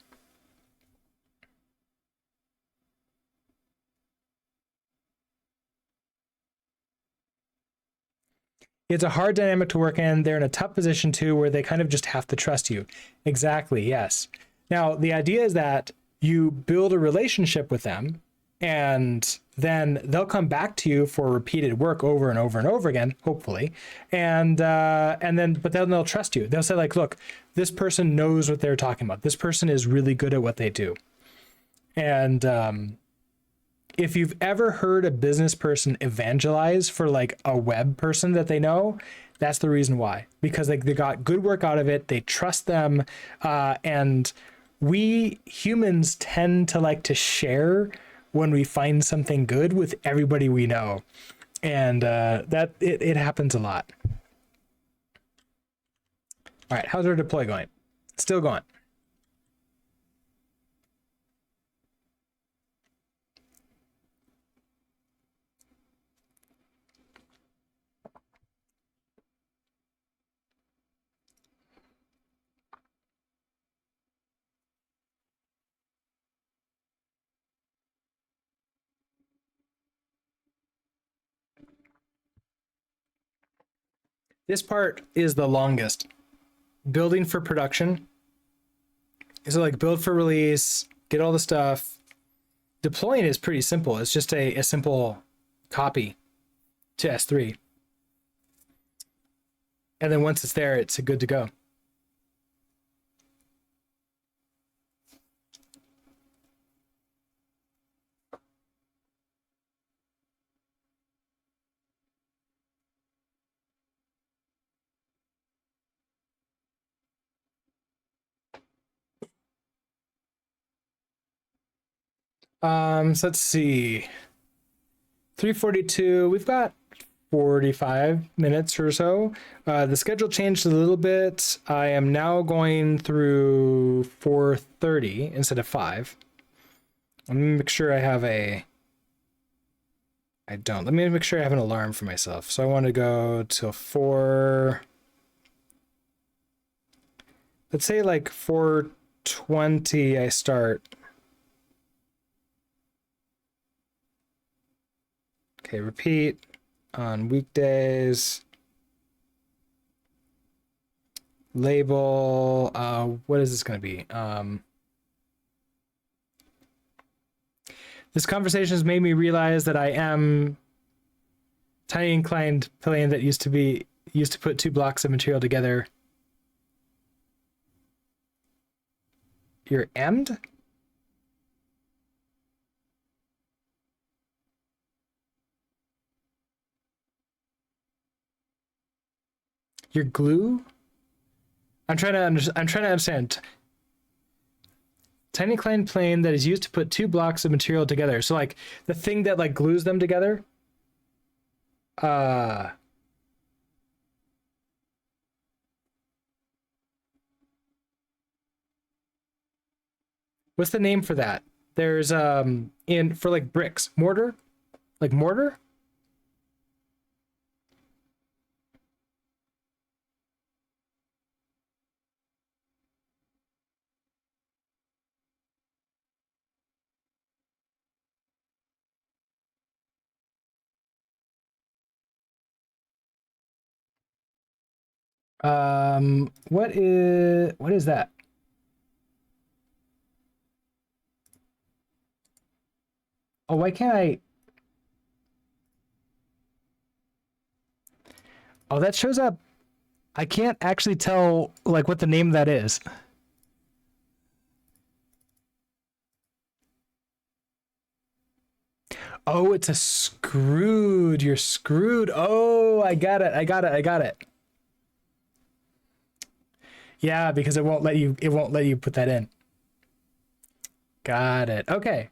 It's a hard dynamic to work in. They're in a tough position too, where they kind of just have to trust you. Exactly, yes. Now, the idea is that you build a relationship with them, and then they'll come back to you for repeated work over and over and over again, hopefully. But then they'll trust you. They'll say like, look, this person knows what they're talking about. This person is really good at what they do. And if you've ever heard a business person evangelize for like a web person that they know, that's the reason why, because like they got good work out of it. They trust them. And we humans tend to like to share when we find something good with everybody we know. And that it happens a lot. All right, how's our deploy going? Still going. This part is the longest. Building for production. So like build for release, get all the stuff. Deploying is pretty simple. It's just a simple copy to S3. And then once it's there, it's good to go. So let's see. 3:42. We've got 45 minutes or so. The schedule changed a little bit. I am now going through 4:30 instead of 5. Let me make sure I have a... I don't. Let me make sure I have an alarm for myself. So I want to go till 4... Let's say like 4:20 I start. Okay, repeat on weekdays. Label, what is this going to be? This conversation has made me realize that I am tiny inclined plane that used to put two blocks of material together. You're emmed? Your glue? I'm trying to understand. Tiny inclined plane that is used to put two blocks of material together. So like the thing that like glues them together. What's the name for that? There's in for like bricks, mortar, like mortar. What is that? Oh, why can't I? Oh, that shows up. I can't actually tell like what the name of that is. Oh, it's a screwed. You're screwed. Oh, I got it. I got it. I got it. Yeah, because it won't let you put that in. Got it. Okay.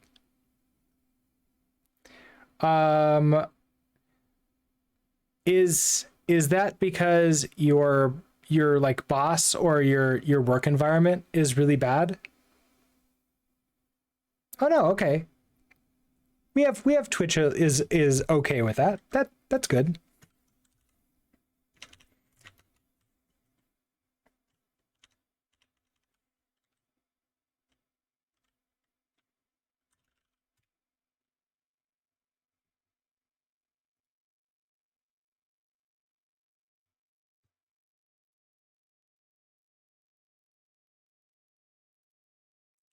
Um is that because your like boss or your work environment is really bad? Oh no, okay. We have Twitch is okay with that. That's good.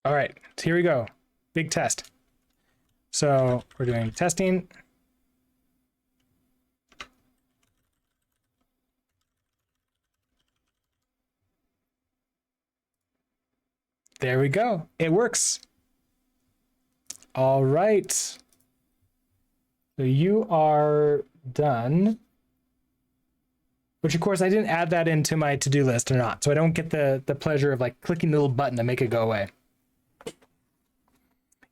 All right, so here we go. Big test. So we're doing testing. There we go. It works. All right. So you are done. Which of course I didn't add that into my to-do list or not. So I don't get the pleasure of like clicking the little button to make it go away.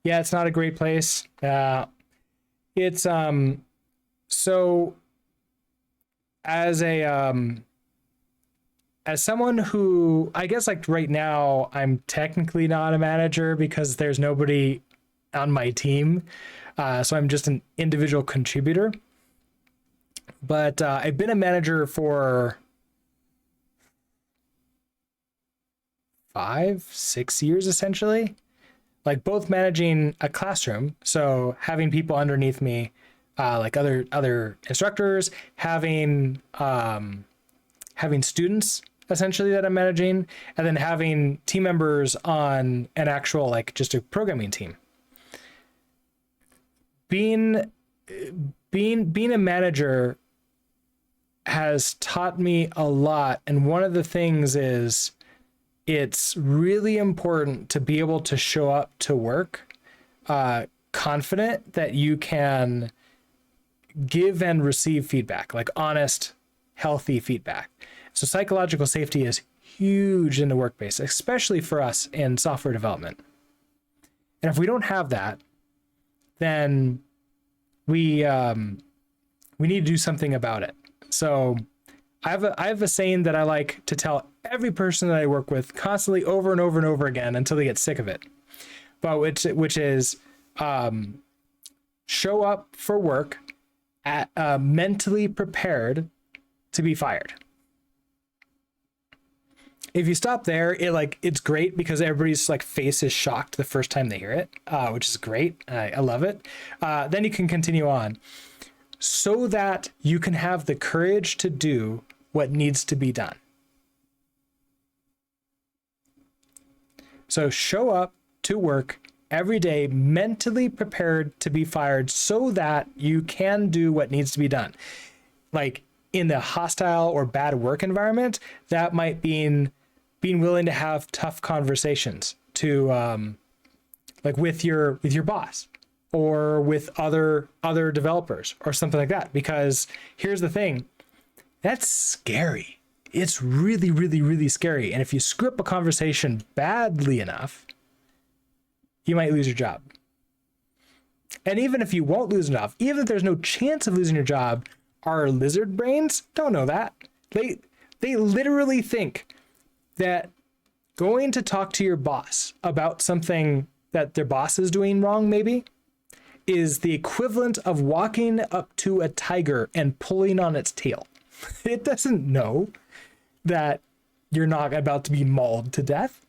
Yeah, it's not a great place. It's so as someone who, I guess like right now I'm technically not a manager because there's nobody on my team. So I'm just an individual contributor. But I've been a manager for 5-6 years essentially, like both managing a classroom, so having people underneath me, like other instructors, having students essentially that I'm managing, and then having team members on an actual like just a programming team. Being a manager has taught me a lot, and one of the things is it's really important to be able to show up to work confident that you can give and receive feedback, like honest, healthy feedback. So psychological safety is huge in the workplace, especially for us in software development. And if we don't have that, then we need to do something about it. So I have a saying that I like to tell every person that I work with constantly over and over and over again until they get sick of it. But which is show up for work at mentally prepared to be fired. If you stop there, it's great because everybody's like face is shocked the first time they hear it, which is great. I love it. Then you can continue on, so that you can have the courage to do what needs to be done. So show up to work every day mentally prepared to be fired so that you can do what needs to be done. Like in the hostile or bad work environment, that might mean being willing to have tough conversations to like with your boss or with other developers or something like that. Because here's the thing, that's scary. It's really, really, really scary. And if you screw up a conversation badly enough, you might lose your job. And even if you won't lose enough, even if there's no chance of losing your job, our lizard brains don't know that. They literally think that going to talk to your boss about something that their boss is doing wrong maybe is the equivalent of walking up to a tiger and pulling on its tail. It doesn't know that you're not about to be mauled to death.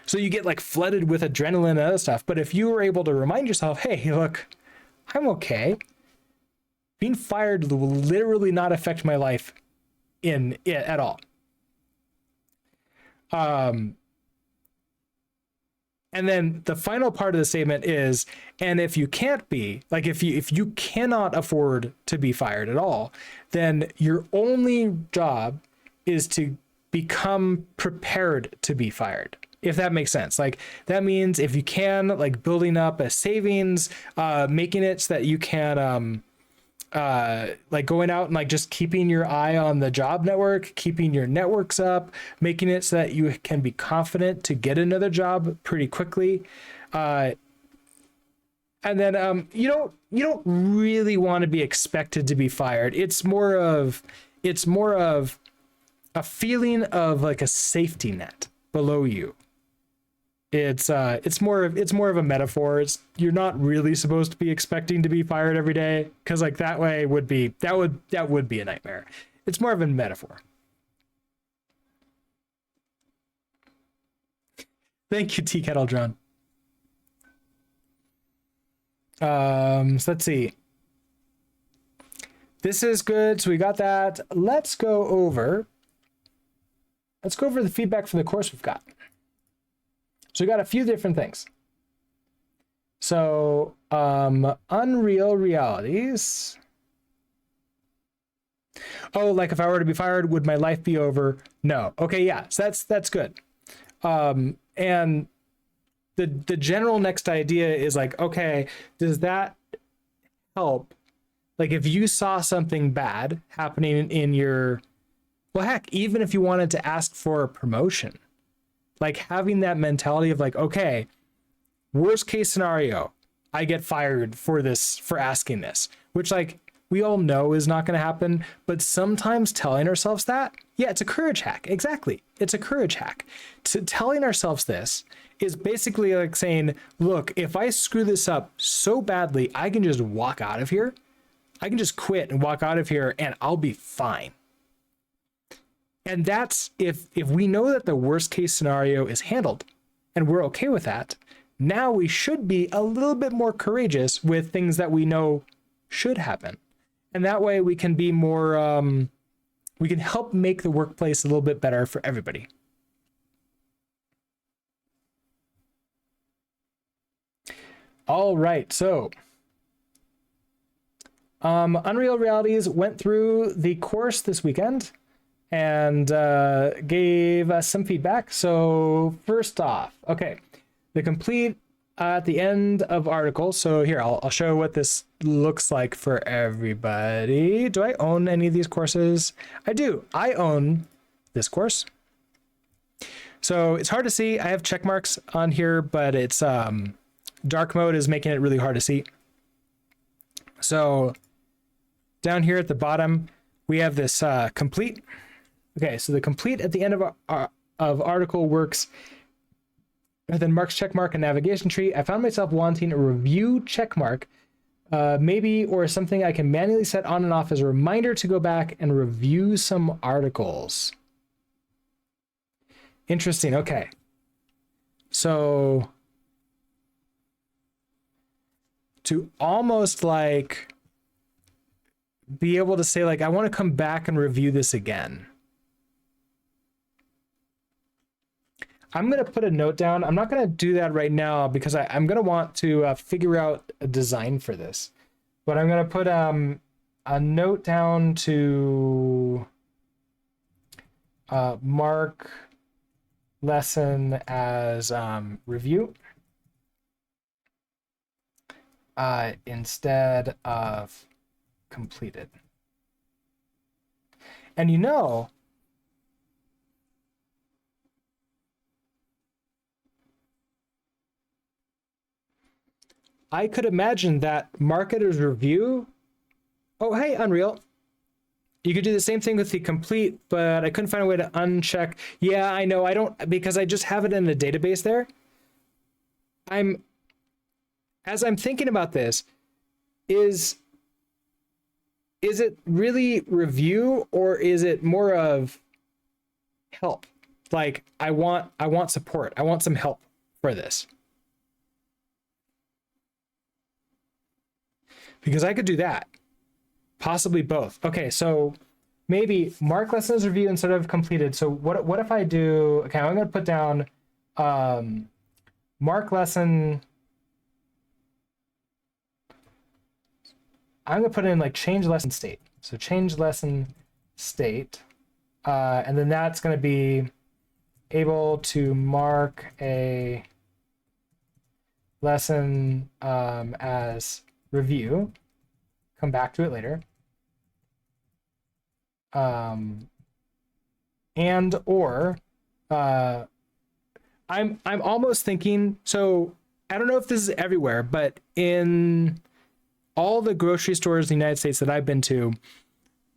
So you get like flooded with adrenaline and other stuff. But if you were able to remind yourself, hey, look, I'm okay. Being fired will literally not affect my life at all. And then the final part of the statement is, and if you can't be, like if you cannot afford to be fired at all, then your only job is to become prepared to be fired. If that makes sense. Like that means if you can, like building up a savings, making it so that you can like going out and like just keeping your eye on the job network, keeping your networks up, making it so that you can be confident to get another job pretty quickly. And then you don't really want to be expected to be fired. It's more of a feeling of like a safety net below you. It's more of a metaphor. You're not really supposed to be expecting to be fired every day, because like that would be a nightmare. It's more of a metaphor. Thank you, Tea Kettle John. So let's see. This is good. So we got that. Let's go over the feedback for the course we've got. So we got a few different things. So Unreal Realities. Oh, like if I were to be fired, would my life be over? No. Okay, yeah. So that's good. And the general next idea is like, okay, does that help Like if you saw something bad happening in your, well, heck, even if you wanted to ask for a promotion, like having that mentality of like, okay, worst case scenario, I get fired for this, for asking this, which like we all know is not going to happen. But sometimes telling ourselves that, yeah, it's a courage hack. Exactly. It's a courage hack. Telling ourselves this is basically like saying, look, if I screw this up so badly, I can just walk out of here. I can just quit and walk out of here and I'll be fine. And that's if we know that the worst case scenario is handled and we're okay with that, now we should be a little bit more courageous with things that we know should happen. And that way we can be more, we can help make the workplace a little bit better for everybody. All right, so Unreal Realities went through the course this weekend and gave us some feedback. So first off, okay, the complete at the end of article. So here, I'll show what this looks like for everybody. Do I own any of these courses? I do. I own this course. So it's hard to see. I have check marks on here, but it's dark mode is making it really hard to see. So down here at the bottom, we have this complete. Okay, so the complete at the end of article works. And then marks check mark and navigation tree. I found myself wanting a review check mark, maybe, or something I can manually set on and off as a reminder to go back and review some articles. Interesting. Okay. So to almost like be able to say like, I want to come back and review this again. I'm going to put a note down. I'm not going to do that right now because I'm going to want to figure out a design for this. But I'm going to put a note down to mark lesson as review instead of completed. And you know, I could imagine that marketer's review. Oh, hey, Unreal. You could do the same thing with the complete, but I couldn't find a way to uncheck. Yeah, I know. I don't, because I just have it in the database there. As I'm thinking about this, is it really review or is it more of help? Like I want support. I want some help for this. Because I could do that. Possibly both. Okay, so maybe mark lessons review instead of completed. So what if I do, okay, I'm going to put down mark lesson. I'm going to put in like change lesson state. So change lesson state. And then that's going to be able to mark a lesson as review. Come back to it later. And or I'm almost thinking, so I don't know if this is everywhere, but in all the grocery stores in the United States that I've been to,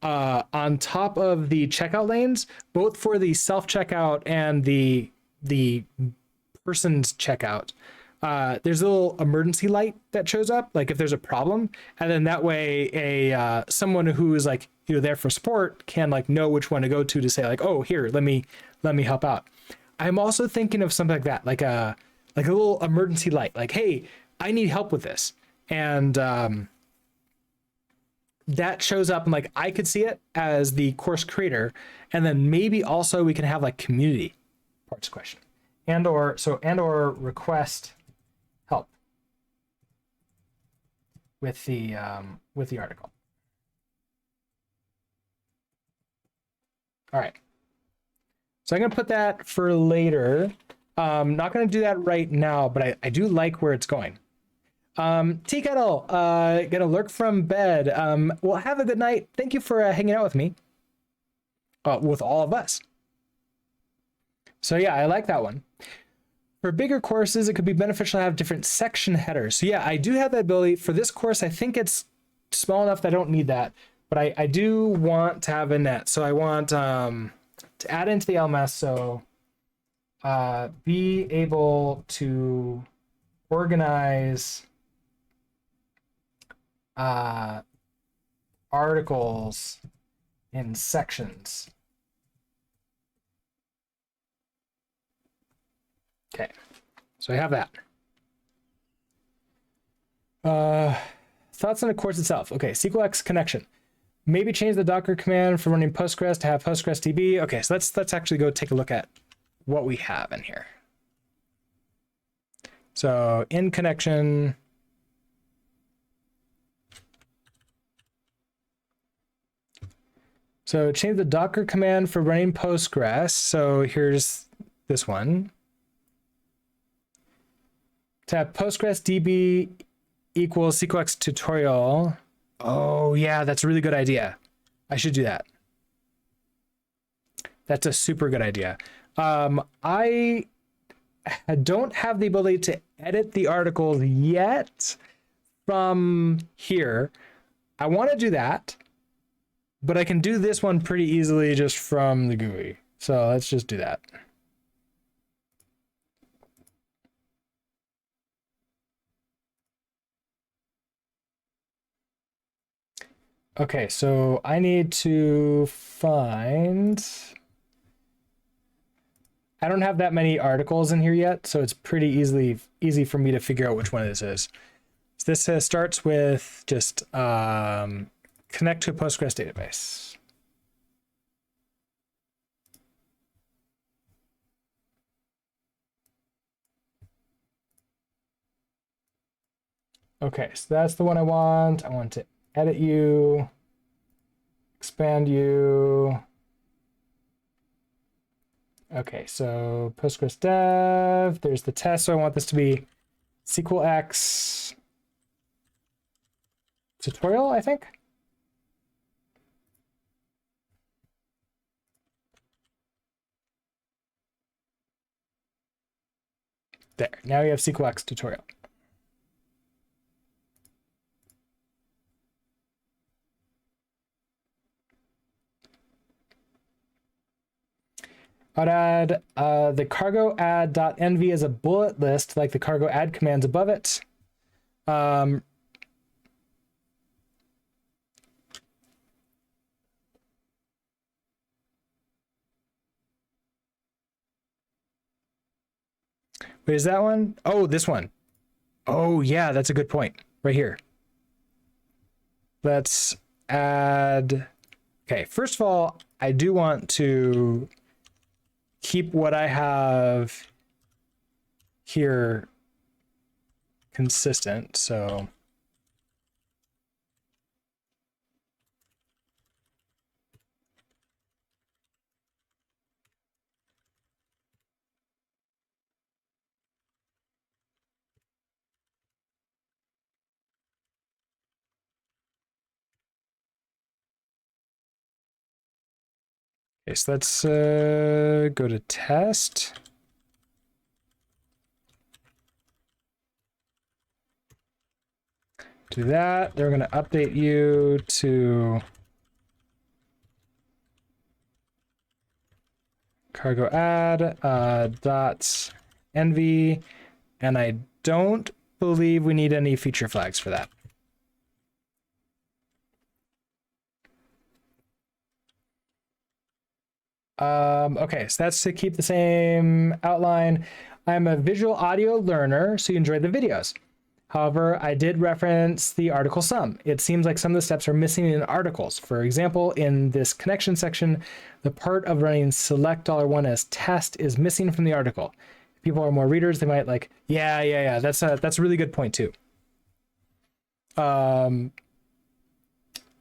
on top of the checkout lanes, both for the self-checkout and the person's checkout, there's a little emergency light that shows up, like if there's a problem, and then that way someone who is like, you know, there for support can like know which one to go to say like, oh, here, let me help out. I'm also thinking of something like that, like a little emergency light, like, hey, I need help with this, and that shows up and like I could see it as the course creator, and then maybe also we can have like community parts question and or request help with the article. All right, so I'm gonna put that for later. Not gonna do that right now, but I do like where it's going. Tea Kettle, gonna lurk from bed. Well, have a good night. Thank you for hanging out with me, with all of us. So yeah, I like that one. For bigger courses, it could be beneficial to have different section headers. So yeah, I do have that ability. For this course, I think it's small enough that I don't need that, but I do want to have a net. So I want to add into the LMS, so be able to organize articles in sections. Okay, so I have that. Thoughts on the course itself. Okay, SQLX connection. Maybe change the Docker command for running Postgres to have PostgresDB. Okay, so let's actually go take a look at what we have in here. So in connection. So change the Docker command for running Postgres. So here's this one. To have PostgresDB equals SQLX tutorial. Oh yeah, that's a really good idea. I should do that. That's a super good idea. I don't have the ability to edit the articles yet from here. I want to do that, but I can do this one pretty easily just from the GUI. So let's just do that. Okay, so I need to find... I don't have that many articles in here yet, so it's pretty easy for me to figure out which one this is. So this starts with just connect to a Postgres database. Okay, so that's the one I want. I want to edit you, expand you. Okay, so Postgres dev, there's the test. So I want this to be SQLX tutorial, I think. There, now you have SQLX tutorial. I'd add the cargo add.env as a bullet list, like the cargo add commands above it. Wait, is that one? Oh, this one. Oh, yeah, that's a good point. Right here. Let's add... Okay, first of all, I do want to keep what I have here consistent, so... Okay, so let's go to test. Do that. They're going to update you to cargo add dot env, and I don't believe we need any feature flags for that. Okay, so that's to keep the same outline. I'm a visual audio learner, so you enjoy the videos. However, I did reference the article sum. It seems like some of the steps are missing in articles. For example, in this connection section, the part of running select $1 as test is missing from the article. If people are more readers, they might like, yeah. That's a really good point too. All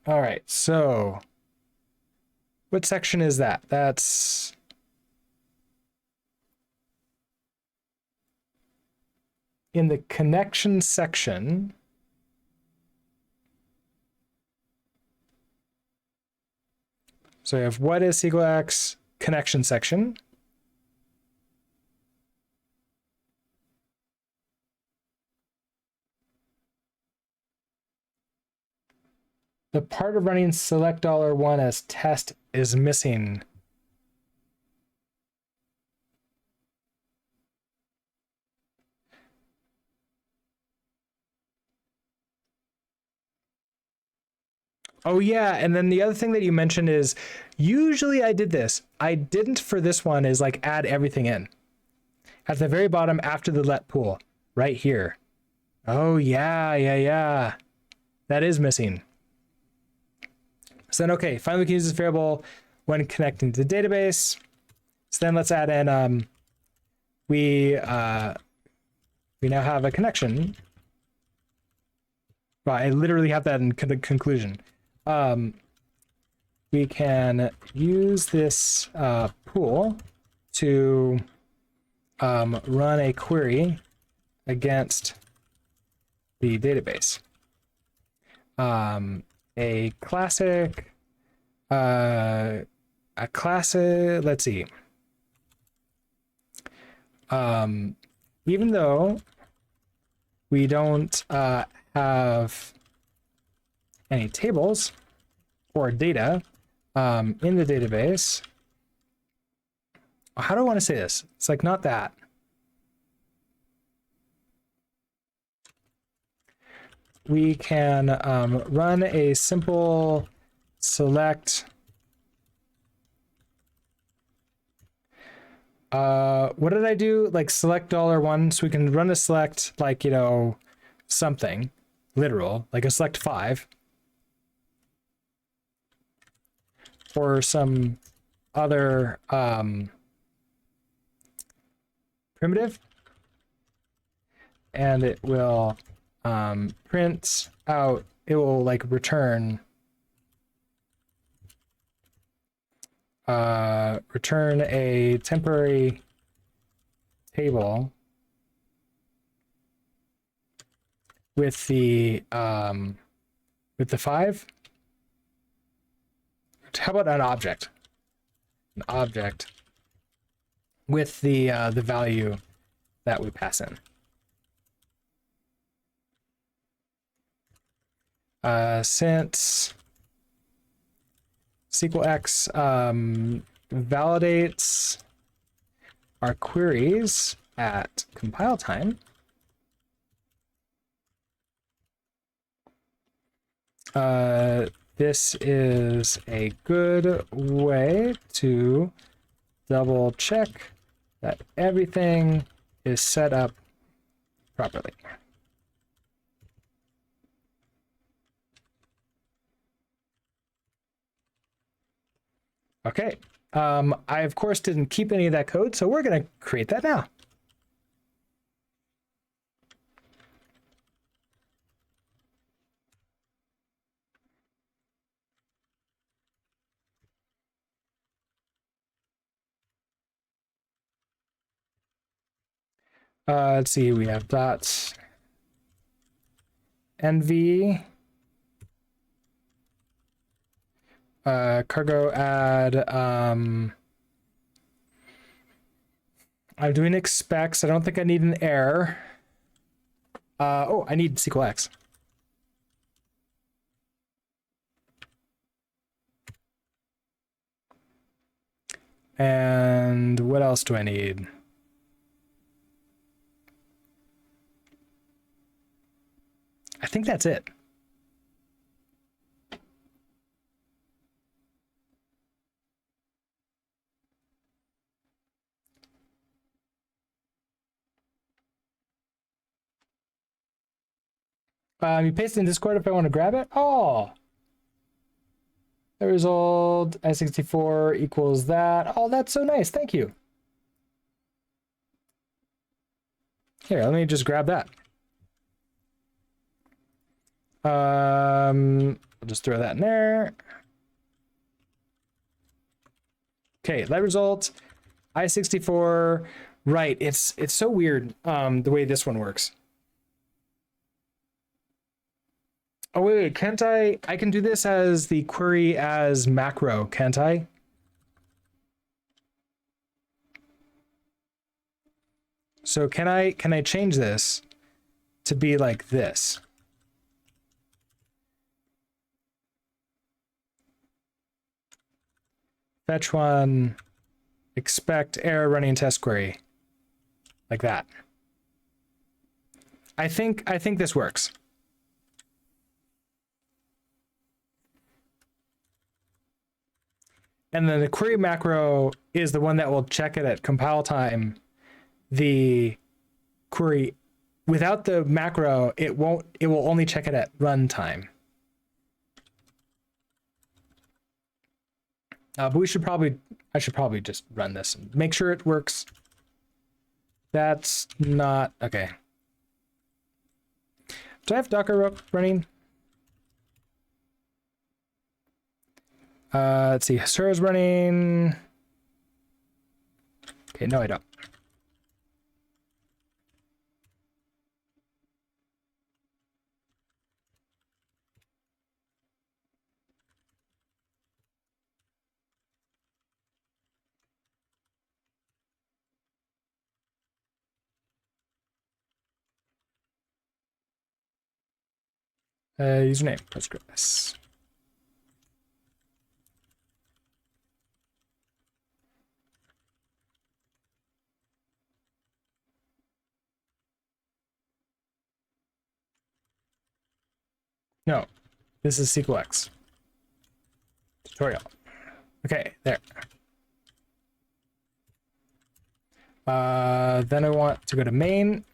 right, so what section is that? That's... in the connection section, so we have what is SQLX connection section. The part of running select $1 as test is missing. Oh yeah, and then the other thing that you mentioned is usually I did this. I didn't for this one is like add everything in. At the very bottom after the let pool, right here. Oh yeah. That is missing. So then okay, finally we can use this variable when connecting to the database. So then let's add in we now have a connection. Well, I literally have that in the conclusion. We can use this pool to run a query against the database. A classic, let's see. Even though we don't have any tables or data in the database. How do I want to say this? It's like not that. We can run a simple select. What did I do? Like select $1, so we can run a select like, you know, something literal, like a select 5. Or some other primitive, and it will print out, it will like return a temporary table with the 5. How about an object? An object with the value that we pass in. Since SQLX validates our queries at compile time, this is a good way to double check that everything is set up properly. Okay, I of course didn't keep any of that code, so we're going to create that now. Let's see, we have dot env cargo add. I'm doing expects. I don't think I need an error. Oh, I need SQLX. And what else do I need? I think that's it. You paste it in Discord if I want to grab it. Oh, the result i64 equals that. Oh, that's so nice. Thank you. Here, let me just grab that. I'll just throw that in there. Okay, let result i64 Right. It's so weird the way this one works. Oh wait, can't I can do this as the query as macro, can't I? So can I change this to be like this? Fetch one, expect error running test query. Like that. I think this works. And then the query macro is the one that will check it at compile time. The query without the macro, it will only check it at runtime. But I should probably just run this and make sure it works. That's not okay. Do I have Docker running? Let's see. Hasura's running. Okay, no, I don't. Username Postgres. No, this is SQLX tutorial. Okay, there. Then I want to go to main.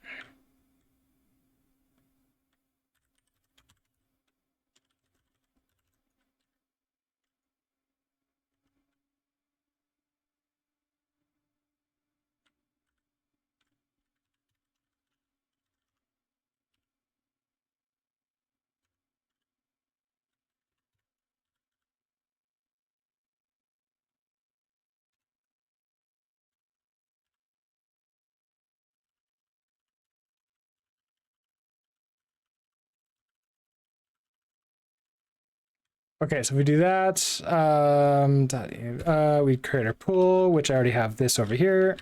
Okay, so we do that. We create our pool, which I already have this over here.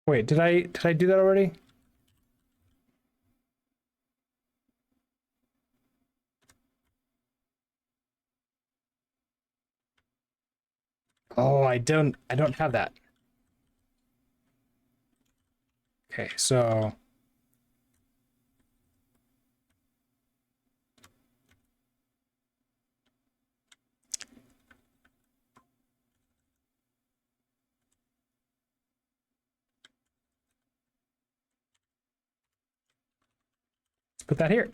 Wait, did I do that already? Oh, I don't have that. Okay, so let's put that here.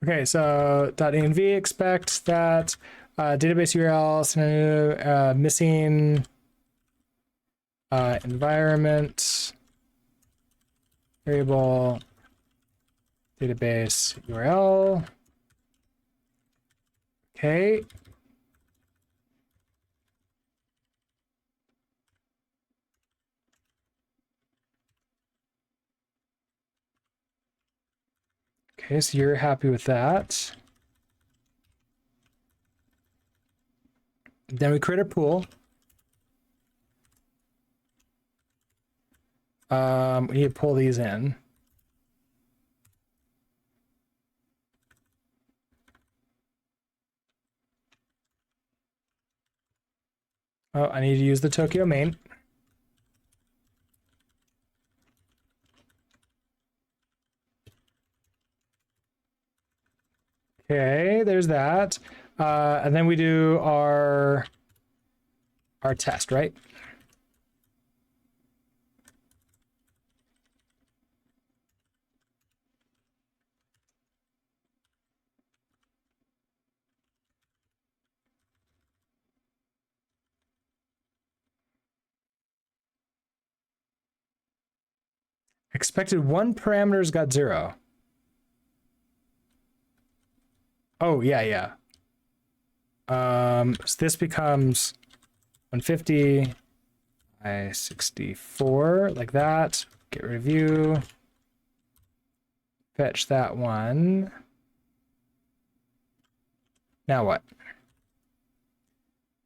Okay, so .env expect that database URL missing environment variable database URL. Okay. Okay, so you're happy with that. Then we create a pool. We need to pull these in. Oh, I need to use the Tokyo main. Okay, there's that. And then we do our test, right? Expected one parameters got 0. Oh, yeah. So this becomes 150 by 64, like that. Get rid of you. Fetch that one. Now what?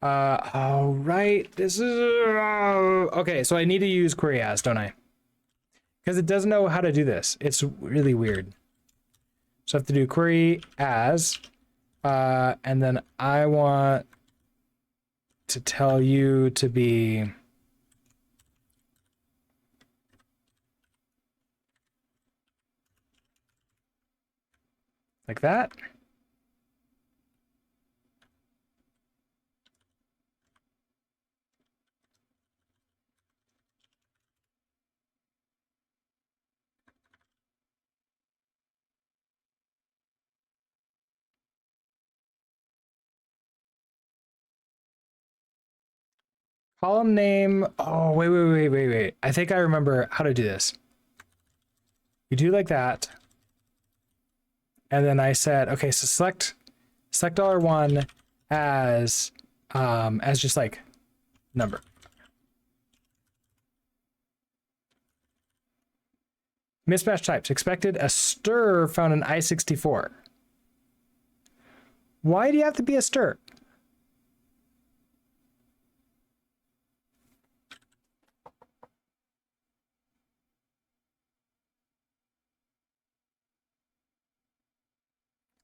Oh, right. This is okay. So I need to use query as, don't I? Because it doesn't know how to do this. It's really weird. So I have to do query as, and then I want to tell you to be like that. Column name. Oh, wait. I think I remember how to do this. You do like that. And then I said, okay, so select $1 as just like number. Mismatch types. Expected a stir found in I64. Why do you have to be a stir?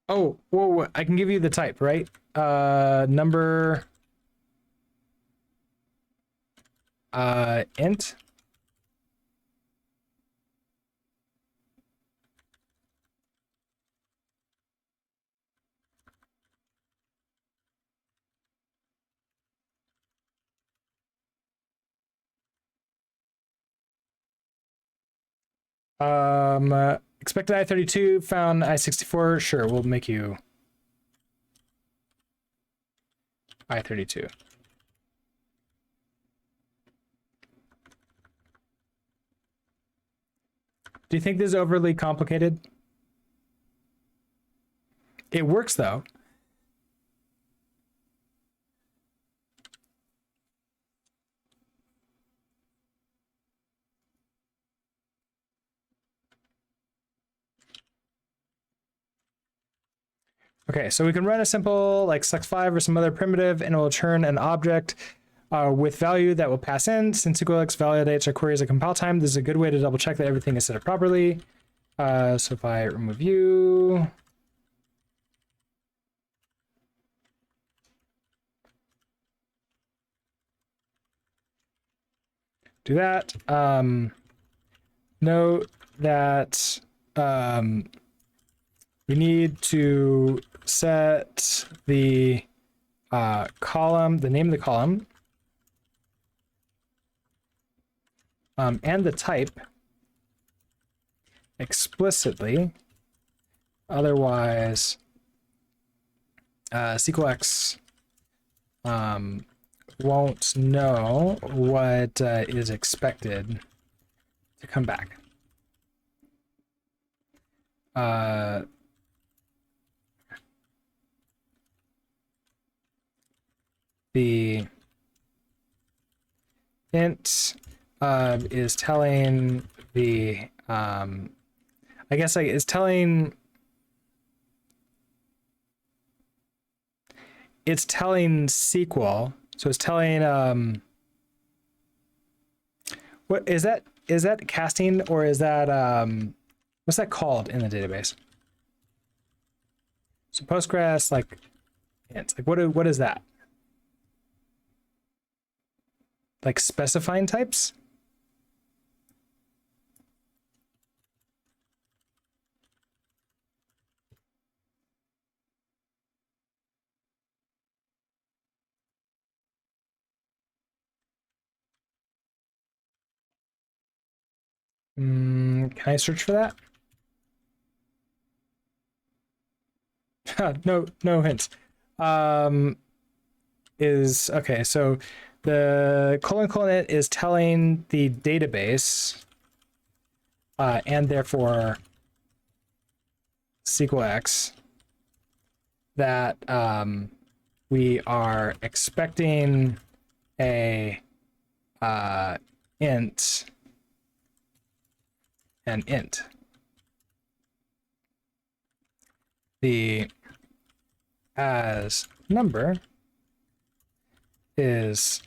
Oh, whoa, I can give you the type, right? Number int. Expected I32 found I64. Sure, we'll make you I32. Do you think this is overly complicated? It works though. Okay, so we can run a simple like select5 or some other primitive, and it will return an object with value that will pass in. Since SQLX validates our queries at compile time, this is a good way to double check that everything is set up properly. So if I remove you, do that. Note that we need to set the column, the name of the column, and the type explicitly. Otherwise, SQLX won't know what is expected to come back. The int is telling the I guess like is telling SQL, so it's telling what is that? Is that casting, or is that what's that called in the database? So Postgres, like it's like what is that? like specifying types. Can I search for that? No hints. Is okay. So the : it is telling the database, and therefore SQLX, that we are expecting a int and int. The as number is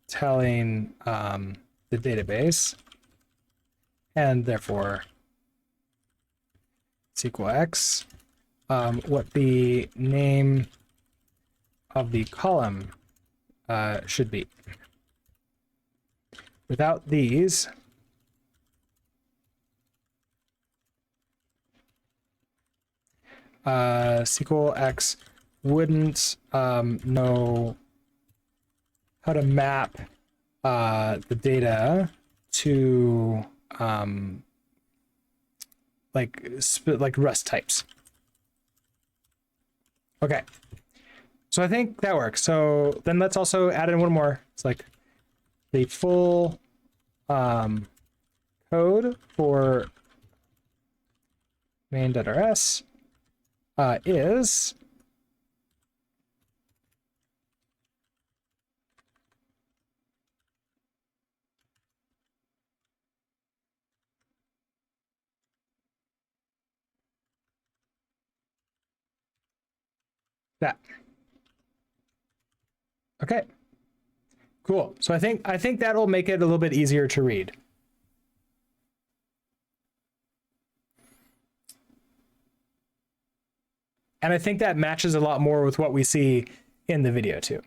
telling the database, and therefore SQLX, what the name of the column should be. Without these, SQLX wouldn't know how to map the data to like Rust types. Okay, so I think that works. So then let's also add in one more. It's like the full code for main.rs is that. Okay, cool. So I think that'll make it a little bit easier to read. And I think that matches a lot more with what we see in the video too.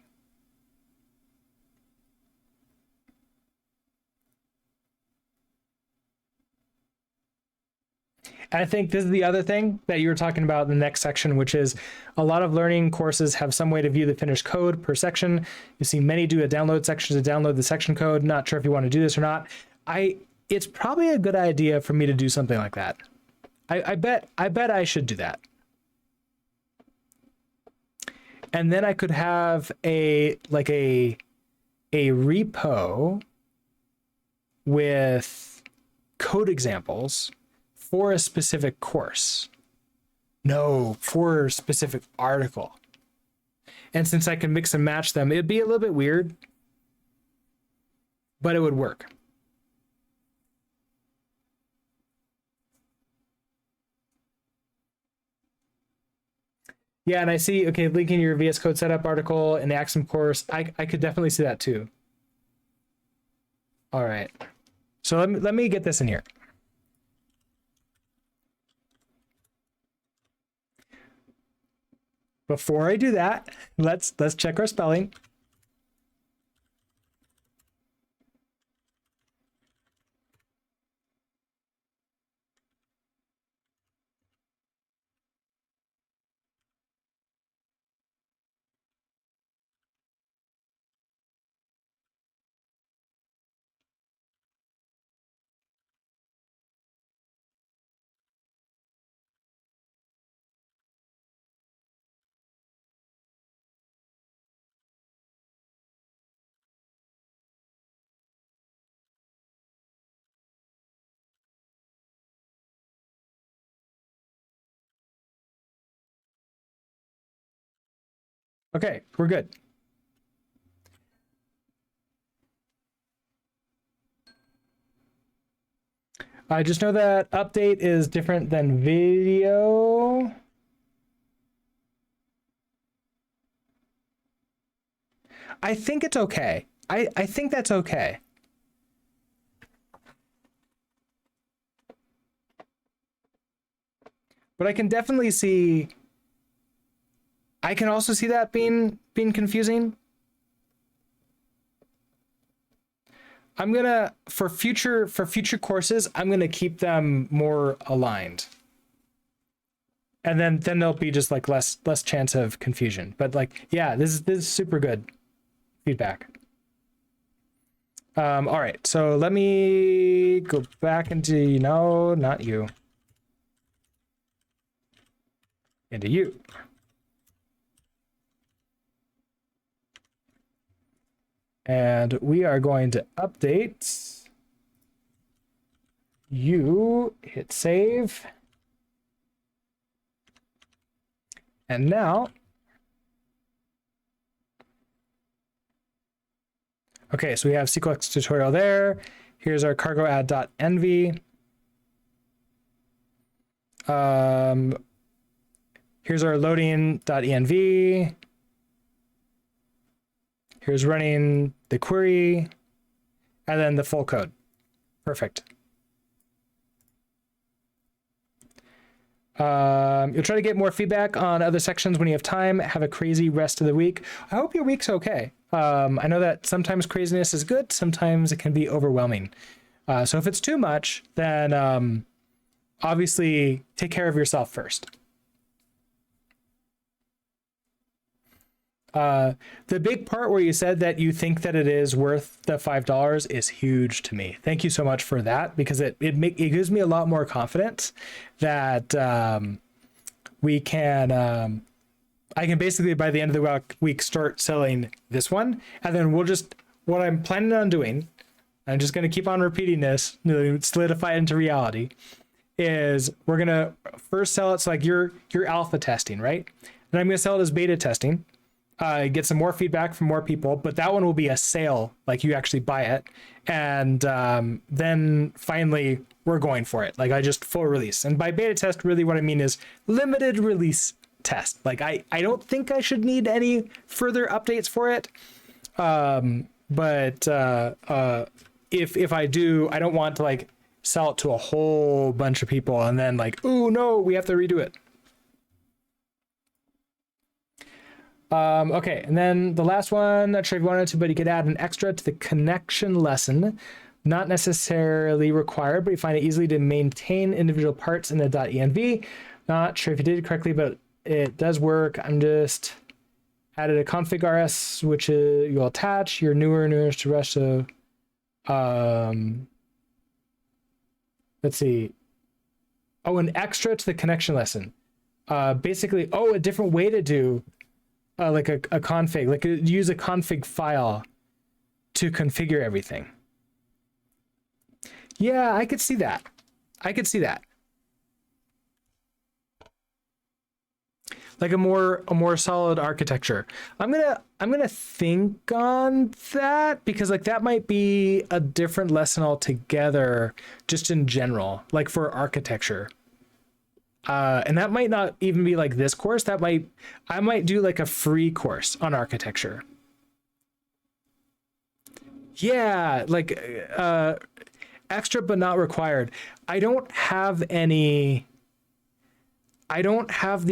And I think this is the other thing that you were talking about in the next section, which is a lot of learning courses have some way to view the finished code per section. You see many do a download section to download the section code. Not sure if you want to do this or not. It's probably a good idea for me to do something like that. I bet I should do that. And then I could have a repo with code examples for a specific course. No, for a specific article. And since I can mix and match them, it'd be a little bit weird, but it would work. Yeah, and I see, okay, linking your VS Code setup article in the Axiom course. I could definitely see that too. All right. So let me get this in here. Before I do that, let's check our spelling. Okay, we're good. I just know that update is different than video. I think it's okay. I think that's okay. But I can definitely see, I can also see that being confusing. I'm gonna for future courses, I'm gonna keep them more aligned. And then there'll be just like less chance of confusion. But like, yeah, this is super good feedback. All right, so let me go back into, no, not you. Into you. And we are going to update you, hit save. And now, okay, so we have SQLX tutorial there. Here's our cargo add.env. Here's our loading.env. Here's running the query, and then the full code. Perfect. You'll try to get more feedback on other sections when you have time. Have a crazy rest of the week. I hope your week's okay. I know that sometimes craziness is good, sometimes it can be overwhelming. So if it's too much, then obviously take care of yourself first. The big part where you said that you think that it is worth the $5 is huge to me. Thank you so much for that, because it gives me a lot more confidence that we can I can basically by the end of the week start selling this one, and then we'll just, what I'm planning on doing, I'm just going to keep on repeating this, solidify it into reality, is we're going to first sell it. So like your alpha testing, right? And I'm going to sell it as beta testing. Get some more feedback from more people, but that one will be a sale, like you actually buy it, and then finally we're going for it, like I just full release. And by beta test, really what I mean is limited release test. Like I don't think I should need any further updates for it, but if I do, I don't want to like sell it to a whole bunch of people and then like, oh no, we have to redo it. Okay, and then the last one, not sure if you wanted to, but you could add an extra to the connection lesson. Not necessarily required, but you find it easily to maintain individual parts in the .env. Not sure if you did it correctly, but it does work. I'm just added a config rs, which you'll attach your newest to rest of, let's see. Oh, an extra to the connection lesson. Basically, a different way to do like a config, like use a config file to configure everything. Yeah, I could see that. Like a more solid architecture. I'm gonna think on that, because like that might be a different lesson altogether, just in general, like for architecture. And that might not even be like this course. I might do like a free course on architecture. Yeah, like extra but not required. I don't have the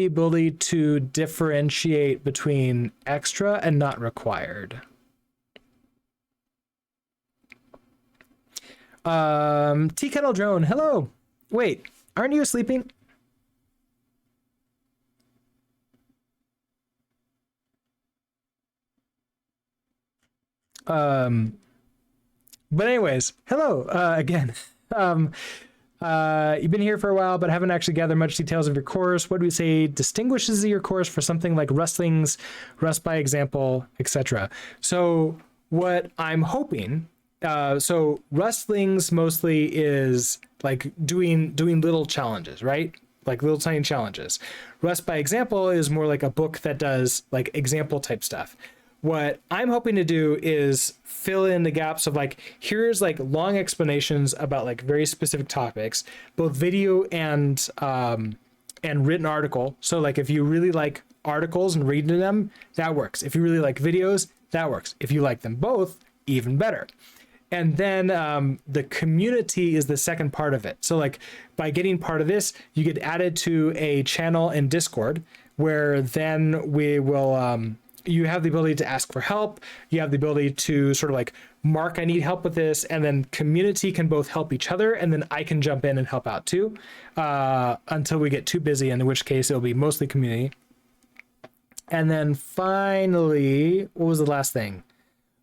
ability to differentiate between extra and not required. Tea Kettle Drone, hello. Wait, aren't you sleeping? But anyways, hello again. You've been here for a while, but haven't actually gathered much details of your course. What do we say distinguishes your course for something like Rustlings, Rust by example, etc.? So what I'm hoping, so Rustlings mostly is like doing little challenges, right? Like little tiny challenges. Rust by example is more like a book that does like example type stuff. What I'm hoping to do is fill in the gaps of like, here's like long explanations about like very specific topics, both video and written article. So like if you really like articles and reading them, that works. If you really like videos, that works. If you like them both, even better. And then the community is the second part of it. So like by getting part of this, you get added to a channel in Discord, where then we will, you have the ability to ask for help. You have the ability to sort of like Mark, I need help with this, and then community can both help each other, and then I can jump in and help out too, until we get too busy, in which case it'll be mostly community. And then finally, what was the last thing?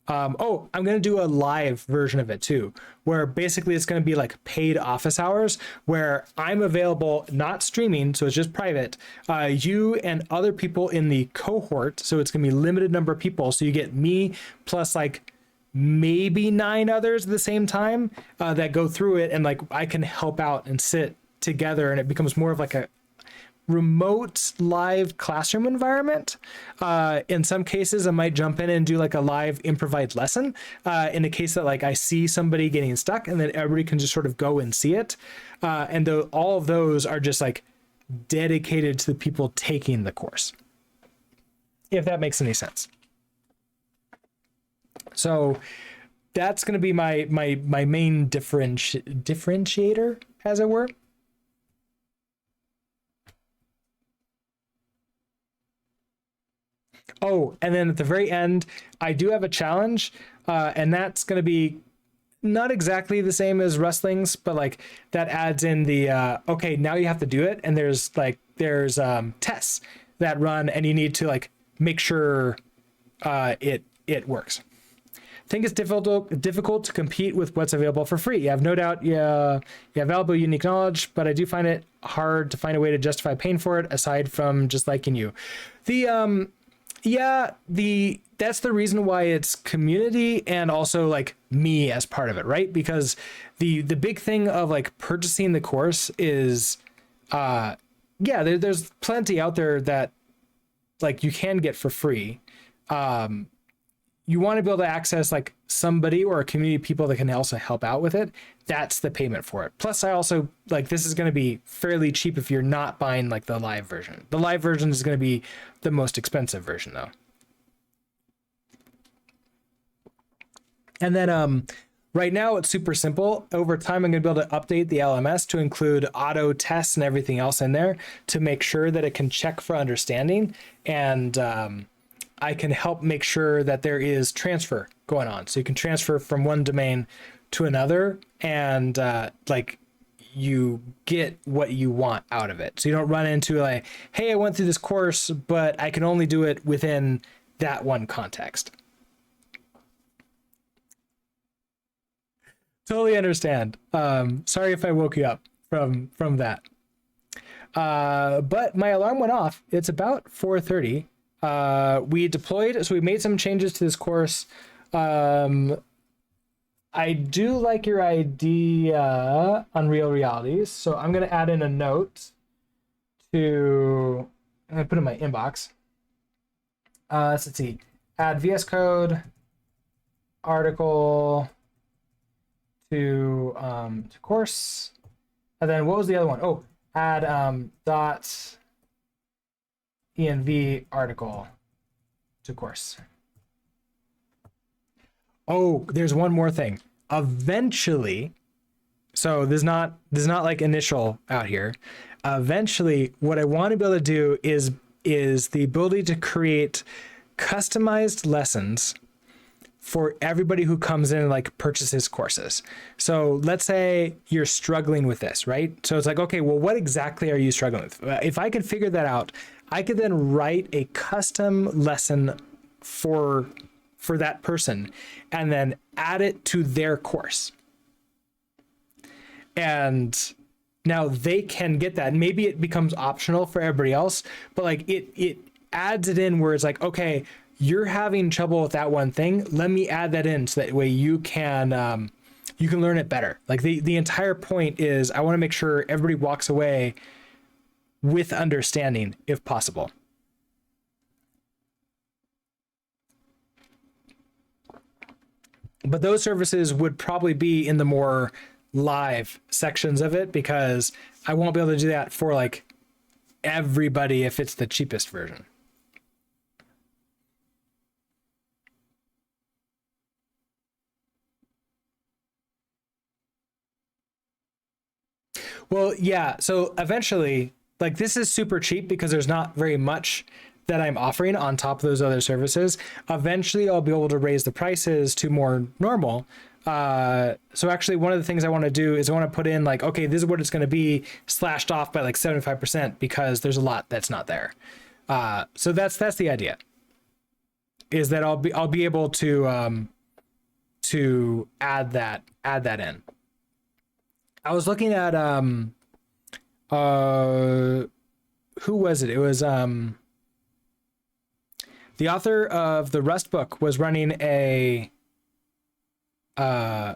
I'm going to do a live version of it too, where basically it's going to be like paid office hours, where I'm available, not streaming, so it's just private. You and other people in the cohort, so it's going to be limited number of people. So you get me plus like maybe 9 others at the same time that go through it, and like I can help out and sit together, and it becomes more of like a remote live classroom environment. In some cases, I might jump in and do like a live improvised lesson in a case that like I see somebody getting stuck, and then everybody can just sort of go and see it. And all of those are just like dedicated to the people taking the course, if that makes any sense. So that's going to be my main differentiator, as it were. Oh, and then at the very end, I do have a challenge, and that's going to be not exactly the same as Rustling's, but like that adds in the, okay, now you have to do it. And there's tests that run, and you need to like make sure it works. I think it's difficult to compete with what's available for free. You have no doubt, you have valuable, unique knowledge, but I do find it hard to find a way to justify paying for it aside from just liking you. That's the reason why it's community and also like me as part of it, right? Because the big thing of like purchasing the course is, there's plenty out there that like you can get for free. You want to be able to access like somebody or a community of people that can also help out with it. That's the payment for it. Plus I also like, this is going to be fairly cheap if you're not buying like the live version. The live version is going to be the most expensive version though. And then right now it's super simple. Over time, I'm going to be able to update the LMS to include auto tests and everything else in there to make sure that it can check for understanding, and I can help make sure that there is transfer going on. So you can transfer from one domain to another, and like you get what you want out of it. So you don't run into like, hey, I went through this course, but I can only do it within that one context. Totally understand. Sorry if I woke you up from that. But my alarm went off. It's about 4:30. We deployed, so we made some changes to this course. I do like your idea, Unreal Realities. So I'm going to add in a note to, I'm going to put it in my inbox. Let's see. Add VS Code article to course. And then what was the other one? Oh, add dot env article to course. Oh, there's one more thing. Eventually, so there's not like initial out here. Eventually, what I want to be able to do is the ability to create customized lessons for everybody who comes in and like purchases courses. So let's say you're struggling with this, right? So it's like, okay, well, what exactly are you struggling with? If I can figure that out, I could then write a custom lesson for that person and then add it to their course. And now they can get that. Maybe it becomes optional for everybody else, but like it adds it in where it's like, okay, you're having trouble with that one thing. Let me add that in so that way you can learn it better. Like the entire point is I want to make sure everybody walks away with understanding if possible. But those services would probably be in the more live sections of it, because I won't be able to do that for like everybody if it's the cheapest version. Well, yeah. So eventually, like this is super cheap because there's not very much that I'm offering on top of those other services. Eventually I'll be able to raise the prices to more normal. So actually one of the things I want to do is I want to put in like, okay, this is what it's going to be slashed off by like 75% because there's a lot that's not there. So that's the idea, is that I'll be able to add that in. I was looking at, who was it? It was, the author of the Rust book was running a, yeah,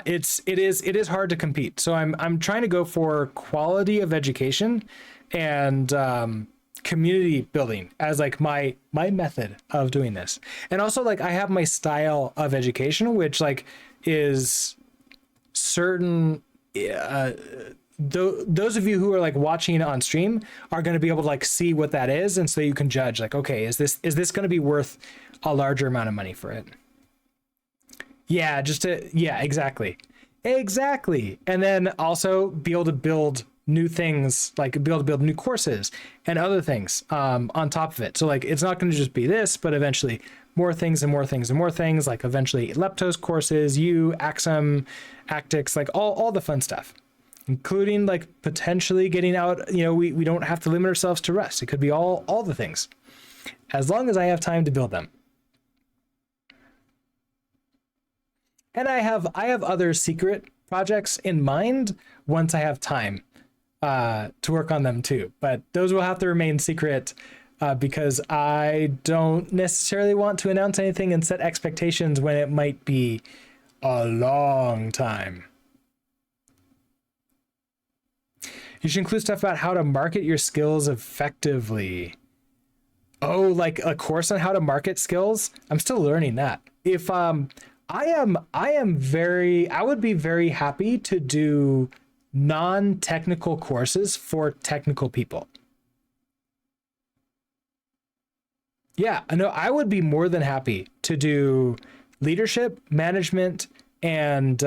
it is hard to compete. So I'm trying to go for quality of education and community building as like my method of doing this. And also like I have my style of education, which like is certain, those of you who are like watching on stream are going to be able to like see what that is, and so you can judge like, okay, is this going to be worth a larger amount of money for it? Yeah, exactly. And then also be able to build new things, like be able to build new courses and other things on top of it. So like it's not going to just be this, but eventually more things and more things and more things, like eventually Leptos courses, Axum, Actix, like all the fun stuff, including like potentially getting out, we don't have to limit ourselves to Rust. It could be all the things, as long as I have time to build them. And I have other secret projects in mind once I have time to work on them too. But those will have to remain secret because I don't necessarily want to announce anything and set expectations when it might be a long time. You should include stuff about how to market your skills effectively. Oh, like a course on how to market skills? I'm still learning that. If I would be very happy to do non-technical courses for technical people. Yeah, I know, I would be more than happy to do leadership, management, and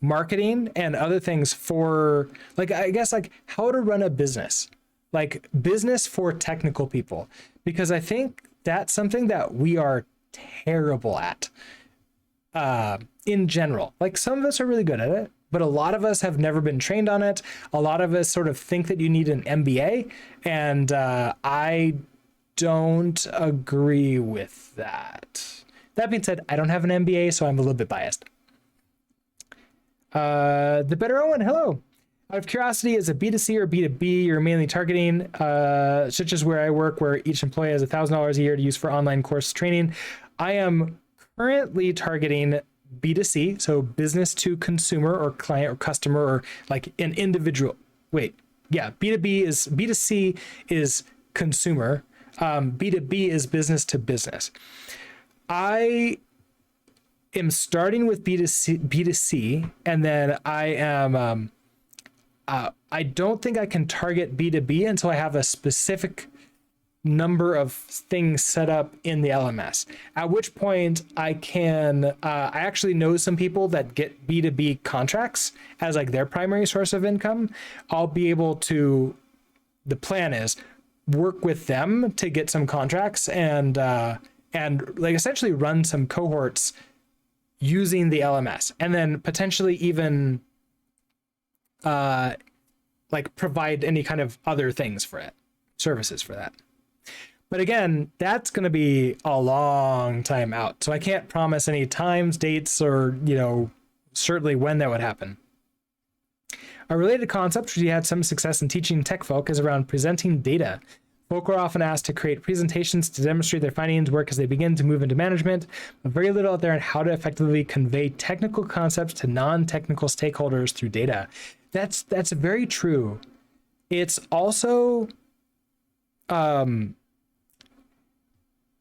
marketing and other things for like, I guess like how to run a business, like business for technical people, because I think that's something that we are terrible at. In general, like some of us are really good at it, but a lot of us have never been trained on it. A lot of us sort of think that you need an MBA, and I don't agree with that. That being said, I don't have an MBA, so I'm a little bit biased. The Better Owen, hello. Out of curiosity, is it B2C or B2B you're mainly targeting, such as where I work, where each employee has $1,000 a year to use for online course training? I am currently targeting B2C, so business to consumer or client or customer or like an individual. B2C is consumer. B2B is business to business. I am starting with B2C, and then I am, I don't think I can target B2B until I have a specific number of things set up in the LMS, at which point I can, I actually know some people that get B2B contracts as like their primary source of income. I'll be able to, the plan is work with them to get some contracts and like essentially run some cohorts using the LMS, and then potentially even like provide any kind of other things for it, services for that. But again, that's going to be a long time out. So I can't promise any times, dates, or, certainly when that would happen. A related concept which we had some success in teaching tech folk is around presenting data. Folk are often asked to create presentations to demonstrate their findings work as they begin to move into management, but very little out there on how to effectively convey technical concepts to non-technical stakeholders through data. That's very true. It's also,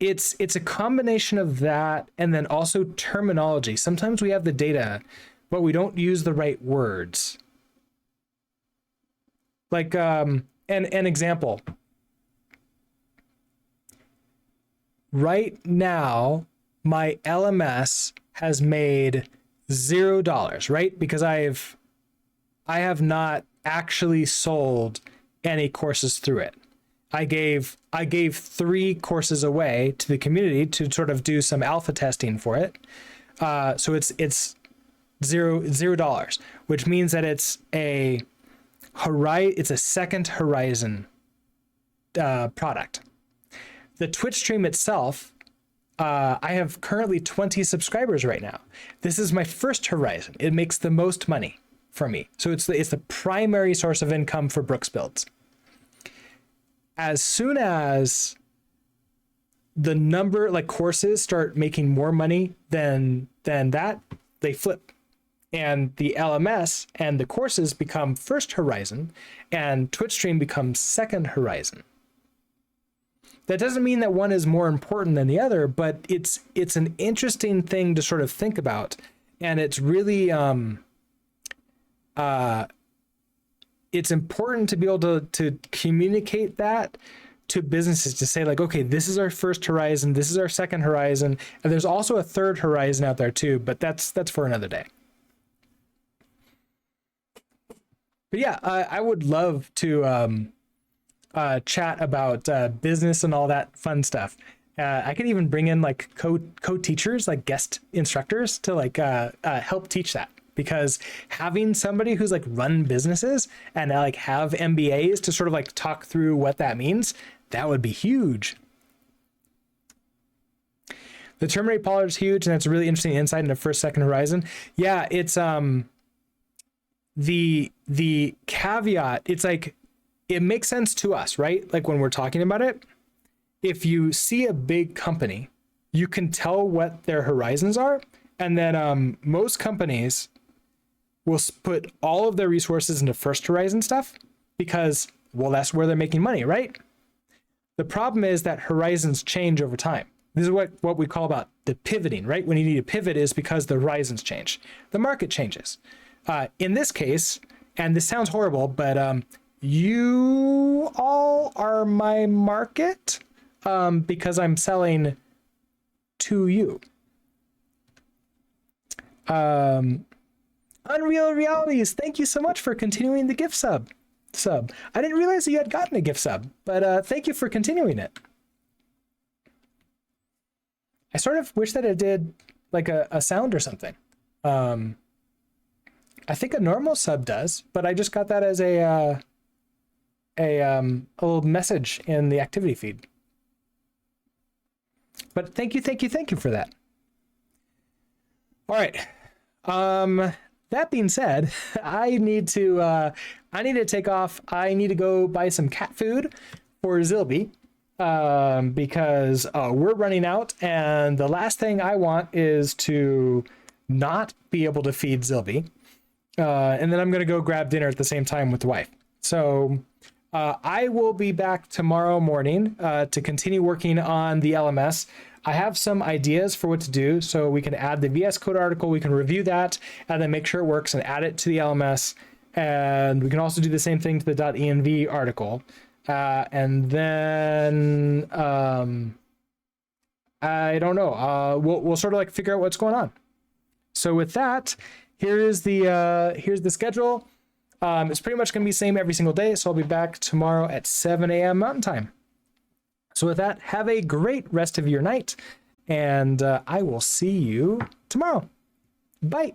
it's a combination of that and then also terminology. Sometimes we have the data, but we don't use the right words. Like an example. Right now, my LMS has made $0, right? Because I have not actually sold any courses through it. I gave 3 courses away to the community to sort of do some alpha testing for it. So it's $0, which means that it's a second Horizon product. The Twitch stream itself, I have currently 20 subscribers right now. This is my first Horizon. It makes the most money for me. So it's the primary source of income for Brooks Builds. As soon as the number, like, courses start making more money than that, they flip. And the LMS and the courses become first Horizon, and Twitch stream becomes second Horizon. That doesn't mean that one is more important than the other, but it's an interesting thing to sort of think about. And it's really, it's important to be able to communicate that to businesses, to say, like, okay, this is our first Horizon, this is our second Horizon, and there's also a third Horizon out there too, but that's for another day. But yeah, I would love to chat about business and all that fun stuff. I could even bring in like co-teachers, like guest instructors, to like help teach that, because having somebody who's like run businesses and like have MBAs to sort of like talk through what that means, that would be huge. The terminate pollard is huge, and that's a really interesting insight into first, second Horizon. Yeah, it's the caveat, it's like, it makes sense to us, right? Like when we're talking about it, if you see a big company, you can tell what their horizons are. And then most companies will put all of their resources into first Horizon stuff because, well, that's where they're making money, right? The problem is that horizons change over time. This is what we call about the pivoting, right? When you need to pivot is because the horizons change. The market changes. In this case, and this sounds horrible, but you all are my market because I'm selling to you. Unreal Realities, thank you so much for continuing the gift sub. I didn't realize that you had gotten a gift sub, but thank you for continuing it. I sort of wish that it did like a sound or something. I think a normal sub does, but I just got that as a little message in the activity feed. But thank you for that. All right. That being said, I need to take off. I need to go buy some cat food for Zilby because we're running out, and the last thing I want is to not be able to feed Zilby. And then I'm going to go grab dinner at the same time with the wife. So I will be back tomorrow morning to continue working on the LMS. I have some ideas for what to do, so we can add the VS Code article, we can review that, and then make sure it works and add it to the LMS. And we can also do the same thing to the .env article. And then I don't know. We'll sort of like figure out what's going on. So with that, here's the schedule. It's pretty much going to be the same every single day. So I'll be back tomorrow at 7 a.m. Mountain Time. So with that, have a great rest of your night, and I will see you tomorrow. Bye.